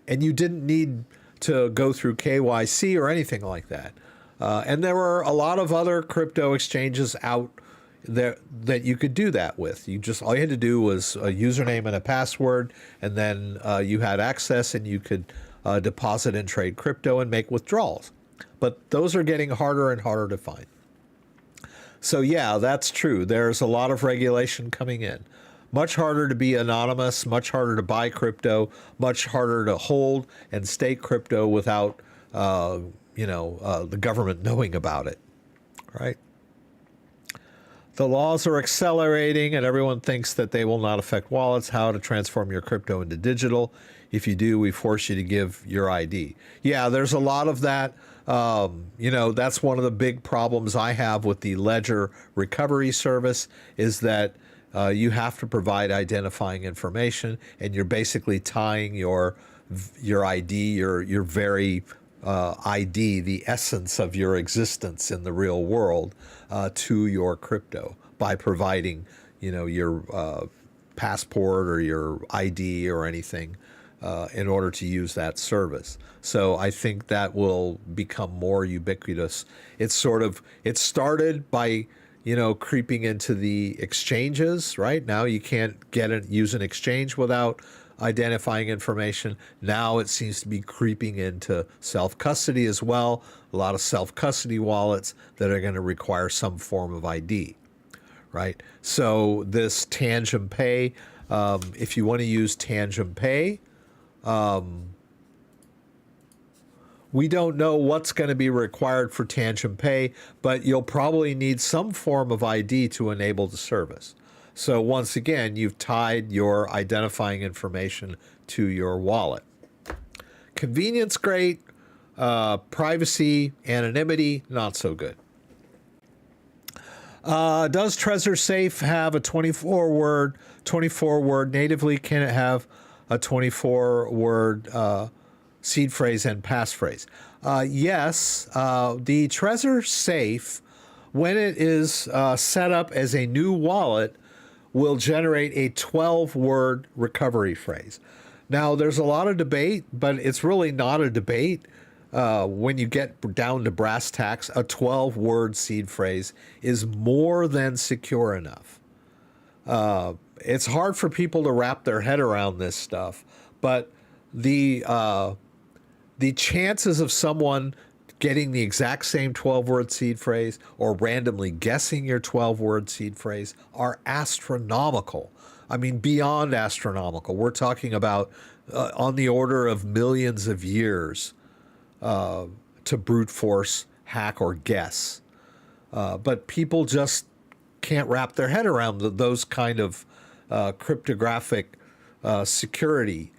and you didn't need to go through KYC or anything like that. And there were a lot of other crypto exchanges out there that you could do that with. All you had to do was a username and a password, and then you had access, and you could deposit and trade crypto and make withdrawals. But those are getting harder and harder to find. So yeah, that's true. There's a lot of regulation coming in. Much harder to be anonymous, much harder to buy crypto, much harder to hold and stake crypto without, the government knowing about it, right? The laws are accelerating and everyone thinks that they will not affect wallets. How to transform your crypto into digital. If you do, we force you to give your ID. Yeah, there's a lot of that. That's one of the big problems I have with the Ledger recovery service is that you have to provide identifying information, and you're basically tying your ID, your very ID, the essence of your existence in the real world, to your crypto by providing, your passport or your ID or anything in order to use that service. So I think that will become more ubiquitous. It started by creeping into the exchanges, right? Now you can't use an exchange without identifying information. Now it seems to be creeping into self-custody as well. A lot of self-custody wallets that are going to require some form of ID, right? So this Tangem Pay, if you want to use Tangem Pay, we don't know what's going to be required for Tangem Pay, but you'll probably need some form of ID to enable the service. So once again, you've tied your identifying information to your wallet. Convenience, great. Privacy, anonymity, not so good. Does Trezor Safe have a 24-word natively? Can it have a 24-word seed phrase and passphrase? Yes, the Trezor Safe, when it is set up as a new wallet, will generate a 12-word recovery phrase. Now, there's a lot of debate, but it's really not a debate. When you get down to brass tacks, a 12-word seed phrase is more than secure enough. It's hard for people to wrap their head around this stuff, but the chances of someone getting the exact same 12-word seed phrase or randomly guessing your 12-word seed phrase are astronomical. I mean, beyond astronomical. We're talking about on the order of millions of years to brute force, hack, or guess. But people just can't wrap their head around those kind of cryptographic security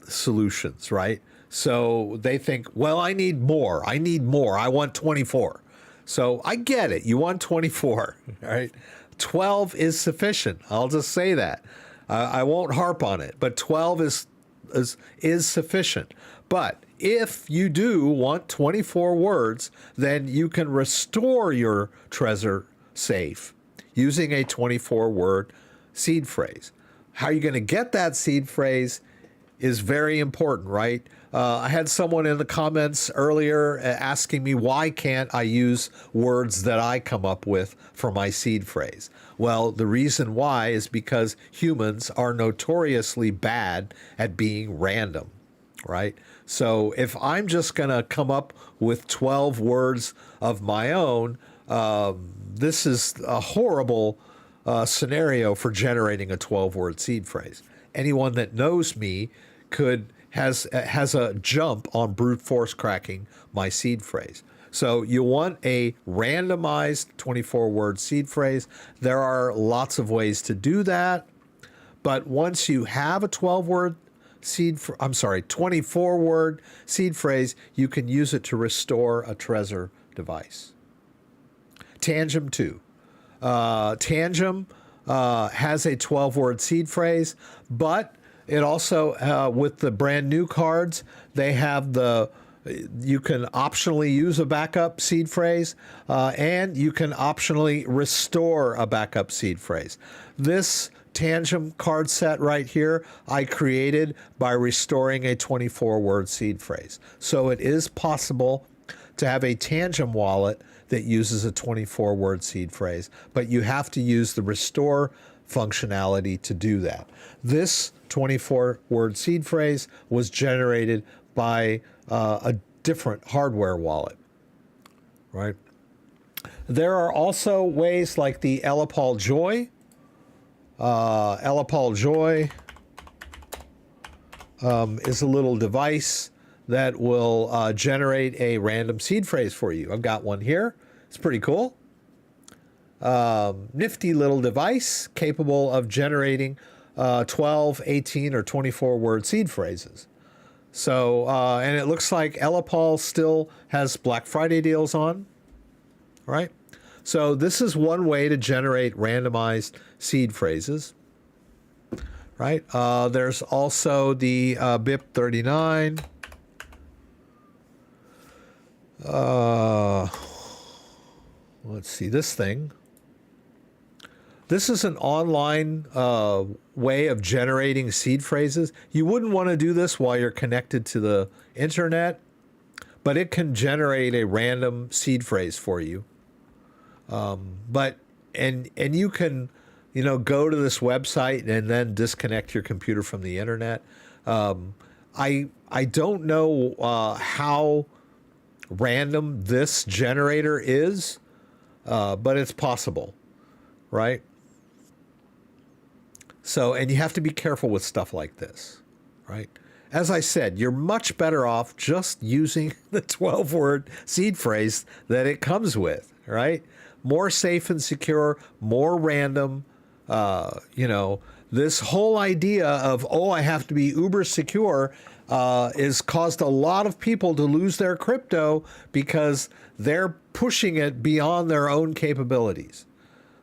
solutions, right? So they think, well, I need more. I want 24. So I get it. You want 24, right? 12 is sufficient. I'll just say that. I won't harp on it, but 12 is sufficient. But if you do want 24 words, then you can restore your Trezor Safe using a 24-word seed phrase. How are you going to get that seed phrase is very important, right? I had someone in the comments earlier asking me, why can't I use words that I come up with for my seed phrase? Well, the reason why is because humans are notoriously bad at being random, right? So if I'm just going to come up with 12 words of my own, this is a horrible scenario for generating a 12-word seed phrase. Anyone that knows me has a jump on brute force cracking my seed phrase. So you want a randomized 24-word seed phrase. There are lots of ways to do that, but once you have a 24-word seed phrase, you can use it to restore a Trezor device. Tangem 2. Tangem has a 12-word seed phrase, but it also, with the brand new cards, they have you can optionally use a backup seed phrase, and you can optionally restore a backup seed phrase. This Tangem card set right here, I created by restoring a 24-word seed phrase. So it is possible to have a Tangem wallet that uses a 24-word seed phrase, but you have to use the restore functionality to do that. This 24-word seed phrase was generated by a different hardware wallet, right? There are also ways like the Elapal Joy. Elapal Joy is a little device that will generate a random seed phrase for you. I've got one here. It's pretty cool. Nifty little device capable of generating 12, 18, or 24-word seed phrases. So, and it looks like Elapal still has Black Friday deals on, right? So this is one way to generate randomized seed phrases, right? There's also the BIP39. Let's see this thing. This is an online way of generating seed phrases. You wouldn't want to do this while you're connected to the internet, but it can generate a random seed phrase for you. And you can, go to this website and then disconnect your computer from the internet. I don't know how random this generator is, but it's possible, right? So, and you have to be careful with stuff like this, right? As I said, you're much better off just using the 12-word seed phrase that it comes with, right? More safe and secure, more random. This whole idea of, I have to be uber secure has caused a lot of people to lose their crypto because they're pushing it beyond their own capabilities.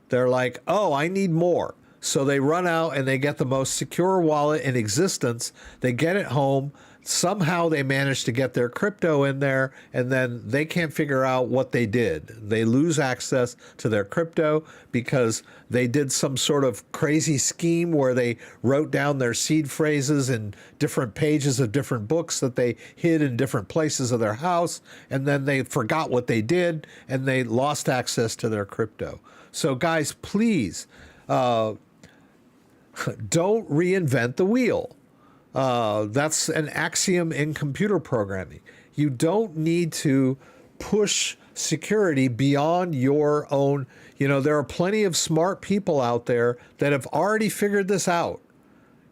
They're like, I need more. So they run out and they get the most secure wallet in existence. They get it home. Somehow they manage to get their crypto in there, and then they can't figure out what they did. They lose access to their crypto because they did some sort of crazy scheme where they wrote down their seed phrases in different pages of different books that they hid in different places of their house, and then they forgot what they did, and they lost access to their crypto. So guys, please, don't reinvent the wheel. That's an axiom in computer programming. You don't need to push security beyond your own. There are plenty of smart people out there that have already figured this out.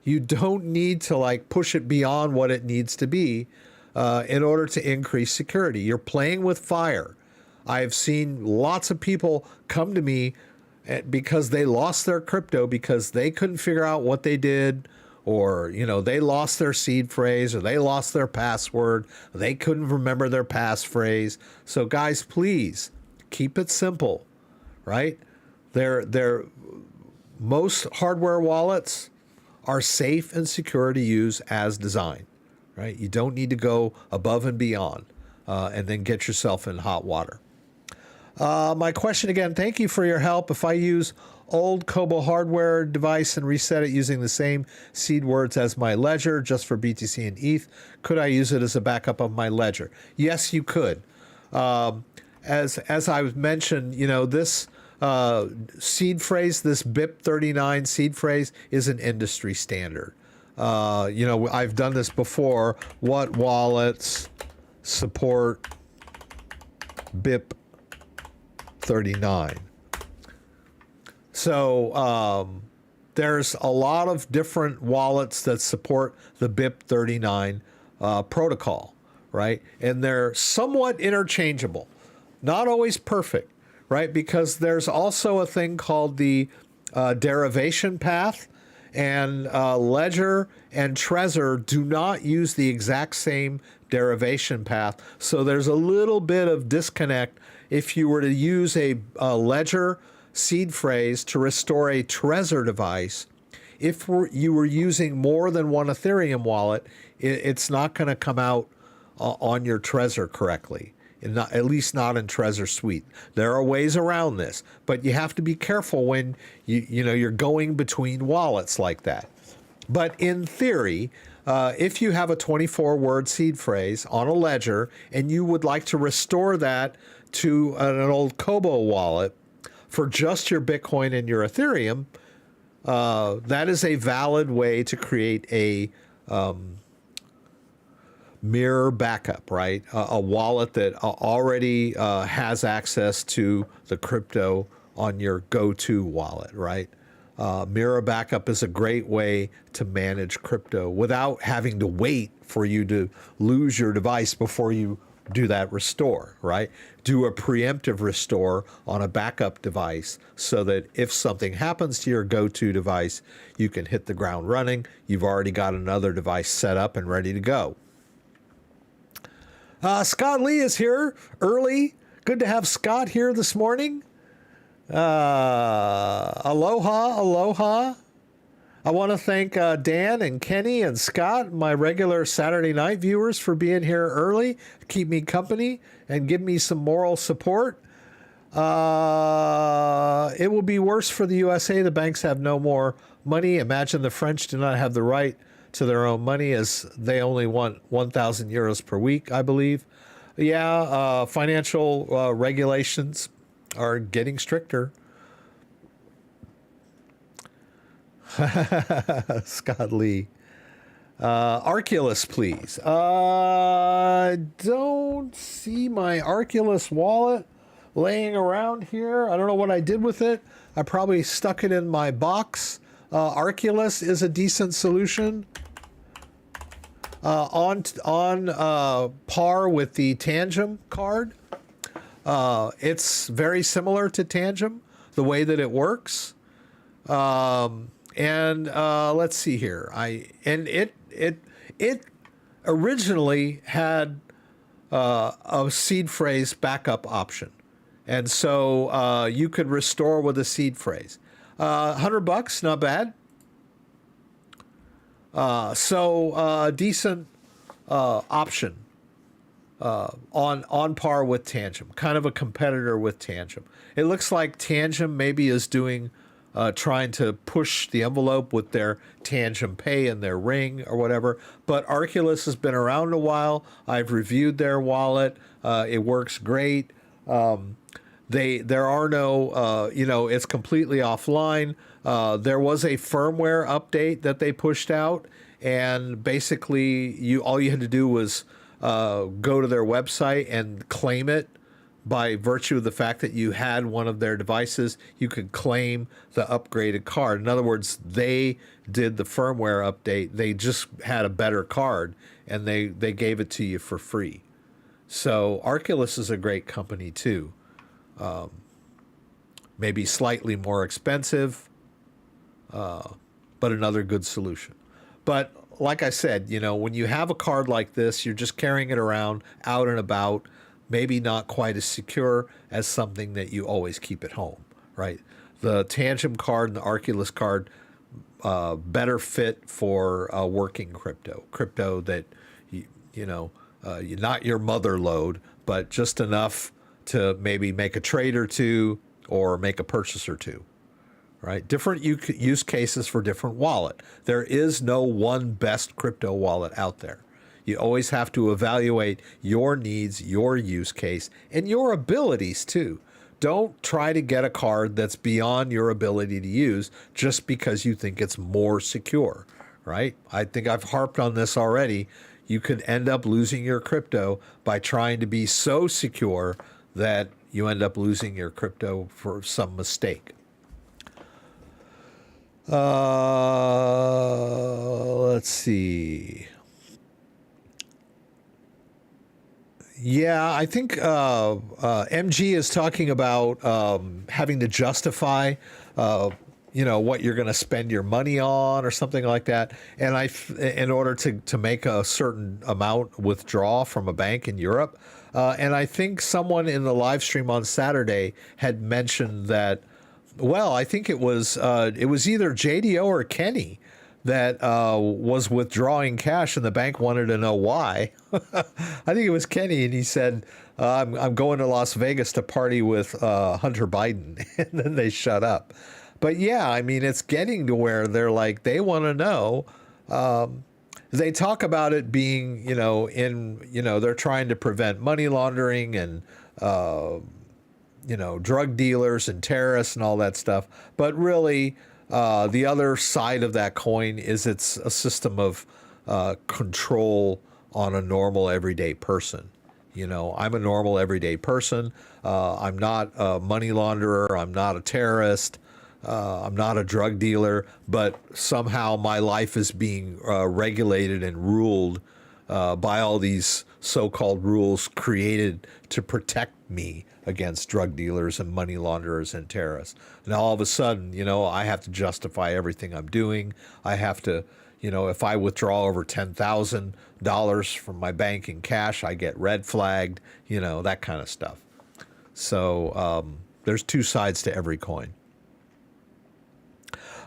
You don't need to push it beyond what it needs to be in order to increase security. You're playing with fire. I've seen lots of people come to me because they lost their crypto because they couldn't figure out what they did, or they lost their seed phrase, or they lost their password, they couldn't remember their passphrase. So guys, please keep it simple, right? Most hardware wallets are safe and secure to use as designed, right? You don't need to go above and beyond and then get yourself in hot water. My question again, thank you for your help. If I use old Kobo hardware device and reset it using the same seed words as my ledger just for BTC and ETH, could I use it as a backup of my ledger? Yes, you could. As I mentioned, this seed phrase, this BIP39 seed phrase is an industry standard. I've done this before. What wallets support BIP39? So there's a lot of different wallets that support the BIP39 protocol, right? And they're somewhat interchangeable, not always perfect, right? Because there's also a thing called the derivation path, and Ledger and Trezor do not use the exact same derivation path. So there's a little bit of disconnect if you were to use a Ledger seed phrase to restore a Trezor device. If you were using more than one Ethereum wallet, it's not going to come out on your Trezor correctly, at least not in Trezor Suite. There are ways around this, but you have to be careful when you're going between wallets like that. But in theory, if you have a 24-word seed phrase on a ledger and you would like to restore that to an old Kobo wallet for just your Bitcoin and your Ethereum, that is a valid way to create a mirror backup, right? A wallet that already has access to the crypto on your go-to wallet, right? Mirror backup is a great way to manage crypto without having to wait for you to lose your device before you do that restore, right? Do a preemptive restore on a backup device so that if something happens to your go-to device, you can hit the ground running. You've already got another device set up and ready to go. Scott Lee is here early. Good to have Scott here this morning. Aloha, aloha. I want to thank Dan and Kenny and Scott, my regular Saturday night viewers, for being here early, keep me company, and give me some moral support. It will be worse for the USA. The banks have no more money. Imagine the French do not have the right to their own money, as they only want 1,000 euros per week, I believe. Yeah, financial regulations are getting stricter. Scott Lee. Arculus, please. Don't see my Arculus wallet laying around here. I don't know what I did with it. I probably stuck it in my box. Arculus is a decent solution. On par with the Tangem card. It's very similar to Tangem, the way that it works. Let's see here. It originally had a seed phrase backup option, and so you could restore with a seed phrase. $100, not bad. Decent option on par with Tangem, kind of a competitor with Tangem. It looks like Tangem maybe is doing trying to push the envelope with their Tangem Pay and their Ring or whatever. But Arculus has been around a while. I've reviewed their wallet. It works great. There are no, it's completely offline. There was a firmware update that they pushed out, and basically all you had to do was go to their website and claim it. By virtue of the fact that you had one of their devices, you could claim the upgraded card. In other words, they did the firmware update. They just had a better card, and they gave it to you for free. So Arculus is a great company too. Maybe slightly more expensive, but another good solution. But like I said, when you have a card like this, you're just carrying it around out and about. Maybe not quite as secure as something that you always keep at home, right? The Tangem card and the Arculus card better fit for working crypto that not your mother load, but just enough to maybe make a trade or two or make a purchase or two, right? Different use cases for different wallet. There is no one best crypto wallet out there. You always have to evaluate your needs, your use case, and your abilities too. Don't try to get a card that's beyond your ability to use just because you think it's more secure, right? I think I've harped on this already. You could end up losing your crypto by trying to be so secure that you end up losing your crypto for some mistake. Let's see. Yeah, I think MG is talking about having to justify, what you're going to spend your money on or something like that. And in order to make a certain amount withdraw from a bank in Europe. And I think someone in the live stream on Saturday had mentioned that, well, I think it was either JDO or Kenny that was withdrawing cash, and the bank wanted to know why. I think it was Kenny, and he said, I'm going to Las Vegas to party with Hunter Biden, and then they shut up. But yeah, I mean, it's getting to where they're like, they want to know. They talk about it being, they're trying to prevent money laundering and, drug dealers and terrorists and all that stuff. But really, The other side of that coin is it's a system of control on a normal everyday person. You know, I'm a normal everyday person. I'm not a money launderer. I'm not a terrorist. I'm not a drug dealer, but somehow my life is being regulated and ruled by all these so-called rules created to protect me against drug dealers and money launderers and terrorists. And all of a sudden, you know, I have to justify everything I'm doing. I have to, you know, if I withdraw over $10,000 from my bank in cash, I get red flagged, you know, that kind of stuff. So there's two sides to every coin.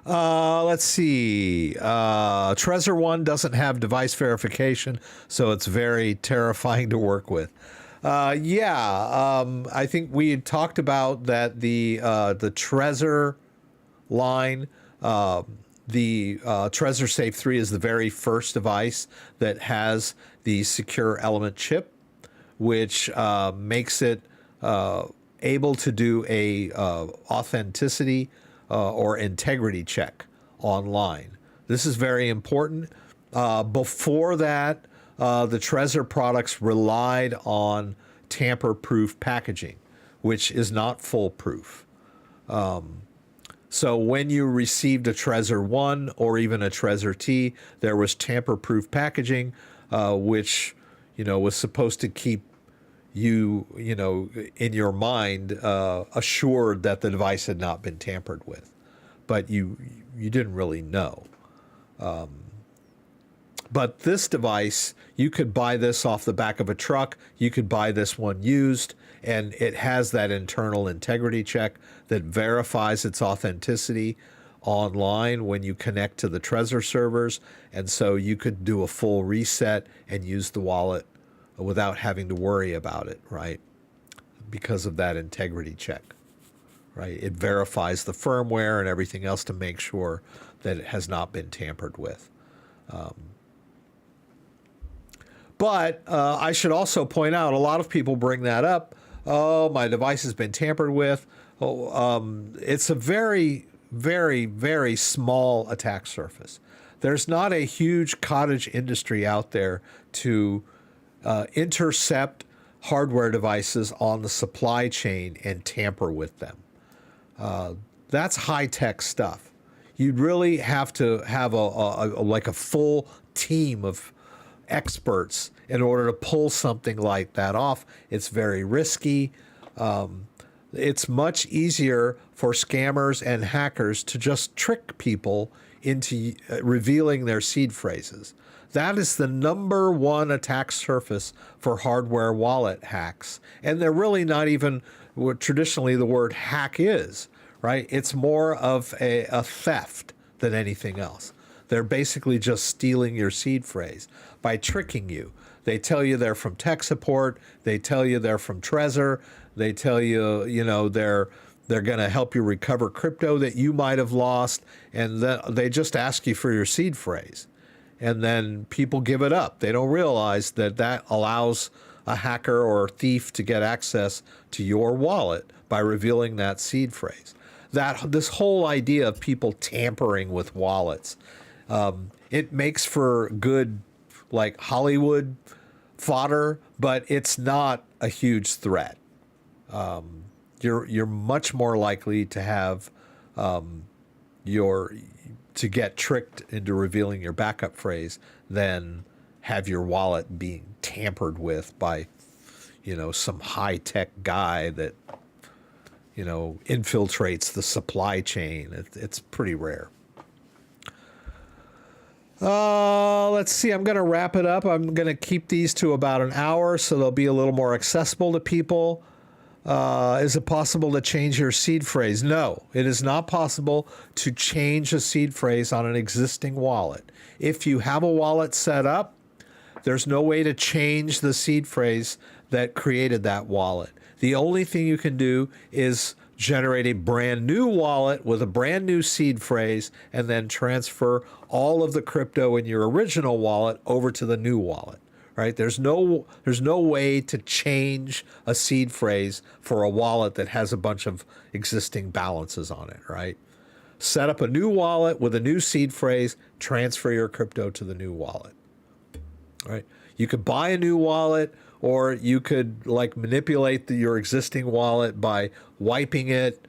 Let's see. Trezor 1 doesn't have device verification, so it's very terrifying to work with. I think we had talked about that the Trezor line, the Trezor Safe 3 is the very first device that has the secure element chip, which makes it able to do a authenticity or integrity check online. This is very important. Before that, the Trezor products relied on tamper-proof packaging, which is not foolproof. So when you received a Trezor 1 or even a Trezor T, there was tamper-proof packaging, which, you know, was supposed to keep you, you know, in your mind, assured that the device had not been tampered with, but you didn't really know. But this device, you could buy this off the back of a truck. You could buy this one used, and it has that internal integrity check that verifies its authenticity online when you connect to the Trezor servers. And so you could do a full reset and use the wallet without having to worry about it, right? Because of that integrity check, right? It verifies the firmware and everything else to make sure that it has not been tampered with. But I should also point out, a lot of people bring that up. Oh, my device has been tampered with. It's a very, very, very small attack surface. There's not a huge cottage industry out there to intercept hardware devices on the supply chain and tamper with them. That's high-tech stuff. You'd really have to have like a full team of experts in order to pull something like that off. It's very risky. It's much easier for scammers and hackers to just trick people into revealing their seed phrases. That is the #1 attack surface for hardware wallet hacks. And they're really not even what traditionally the word hack is, right? It's more of a theft than anything else. They're basically just stealing your seed phrase by tricking you. They tell you they're from tech support. They tell you they're from Trezor. They tell you, you know, they're going to help you recover crypto that you might have lost. And then they just ask you for your seed phrase. And then people give it up. They don't realize that that allows a hacker or a thief to get access to your wallet by revealing that seed phrase. This whole idea of people tampering with wallets, it makes for good, like, Hollywood fodder, but it's not a huge threat. You're much more likely to have to get tricked into revealing your backup phrase than have your wallet being tampered with by, you know, some high-tech guy that, you know, infiltrates the supply chain. It's pretty rare. Let's see. I'm going to wrap it up. I'm going to keep these to about an hour so they'll be a little more accessible to people. Is it possible to change your seed phrase? No, it is not possible to change a seed phrase on an existing wallet. If you have a wallet set up, there's no way to change the seed phrase that created that wallet. The only thing you can do is generate a brand new wallet with a brand new seed phrase and then transfer all of the crypto in your original wallet over to the new wallet. Right? There's no way to change a seed phrase for a wallet that has a bunch of existing balances on it, right? set up a new wallet with a new seed phrase, transfer your crypto to the new wallet. All right. You could buy a new wallet, or you could like manipulate your existing wallet by wiping it,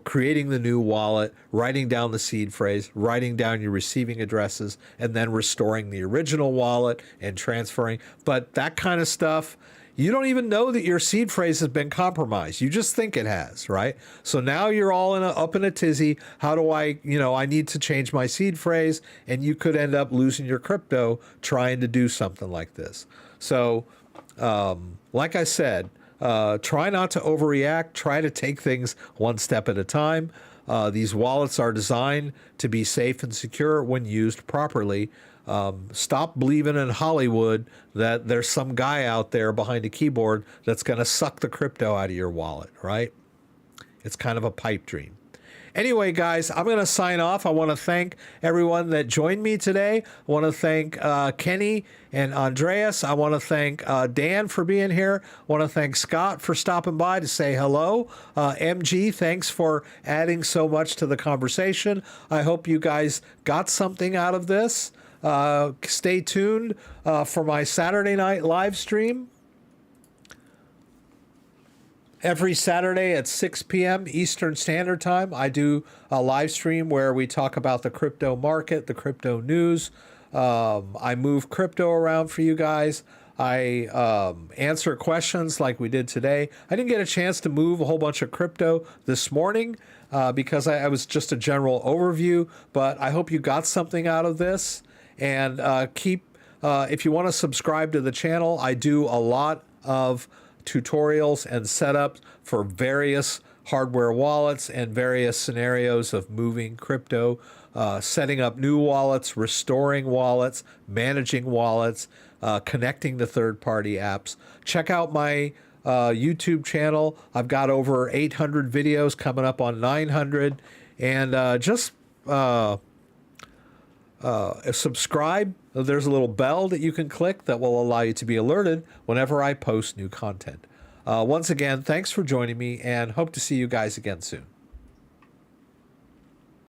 creating the new wallet, writing down the seed phrase, writing down your receiving addresses, and then restoring the original wallet and transferring. But that kind of stuff, you don't even know that your seed phrase has been compromised. You just think it has, right? So now you're all up in a tizzy. How do I need to change my seed phrase, and you could end up losing your crypto trying to do something like this. So, like I said, try not to overreact. Try to take things one step at a time. These wallets are designed to be safe and secure when used properly. Stop believing in Hollywood that there's some guy out there behind a keyboard that's going to suck the crypto out of your wallet, right? It's kind of a pipe dream. Anyway, guys, I'm going to sign off. I want to thank everyone that joined me today. I want to thank Kenny and Andreas. I want to thank Dan for being here. I want to thank Scott for stopping by to say hello. MG, thanks for adding so much to the conversation. I hope you guys got something out of this. Stay tuned for my Saturday night live stream. Every Saturday at 6 p.m. Eastern Standard Time, I do a live stream where we talk about the crypto market, the crypto news. I move crypto around for you guys. I answer questions like we did today. I didn't get a chance to move a whole bunch of crypto this morning because I was just a general overview, but I hope you got something out of this. And if you want to subscribe to the channel, I do a lot of tutorials and setups for various hardware wallets and various scenarios of moving crypto, setting up new wallets, restoring wallets, managing wallets, connecting to third-party apps. Check out my YouTube channel. I've got over 800 videos, coming up on 900. And subscribe. There's a little bell that you can click that will allow you to be alerted whenever I post new content. Once again, thanks for joining me, and hope to see you guys again soon.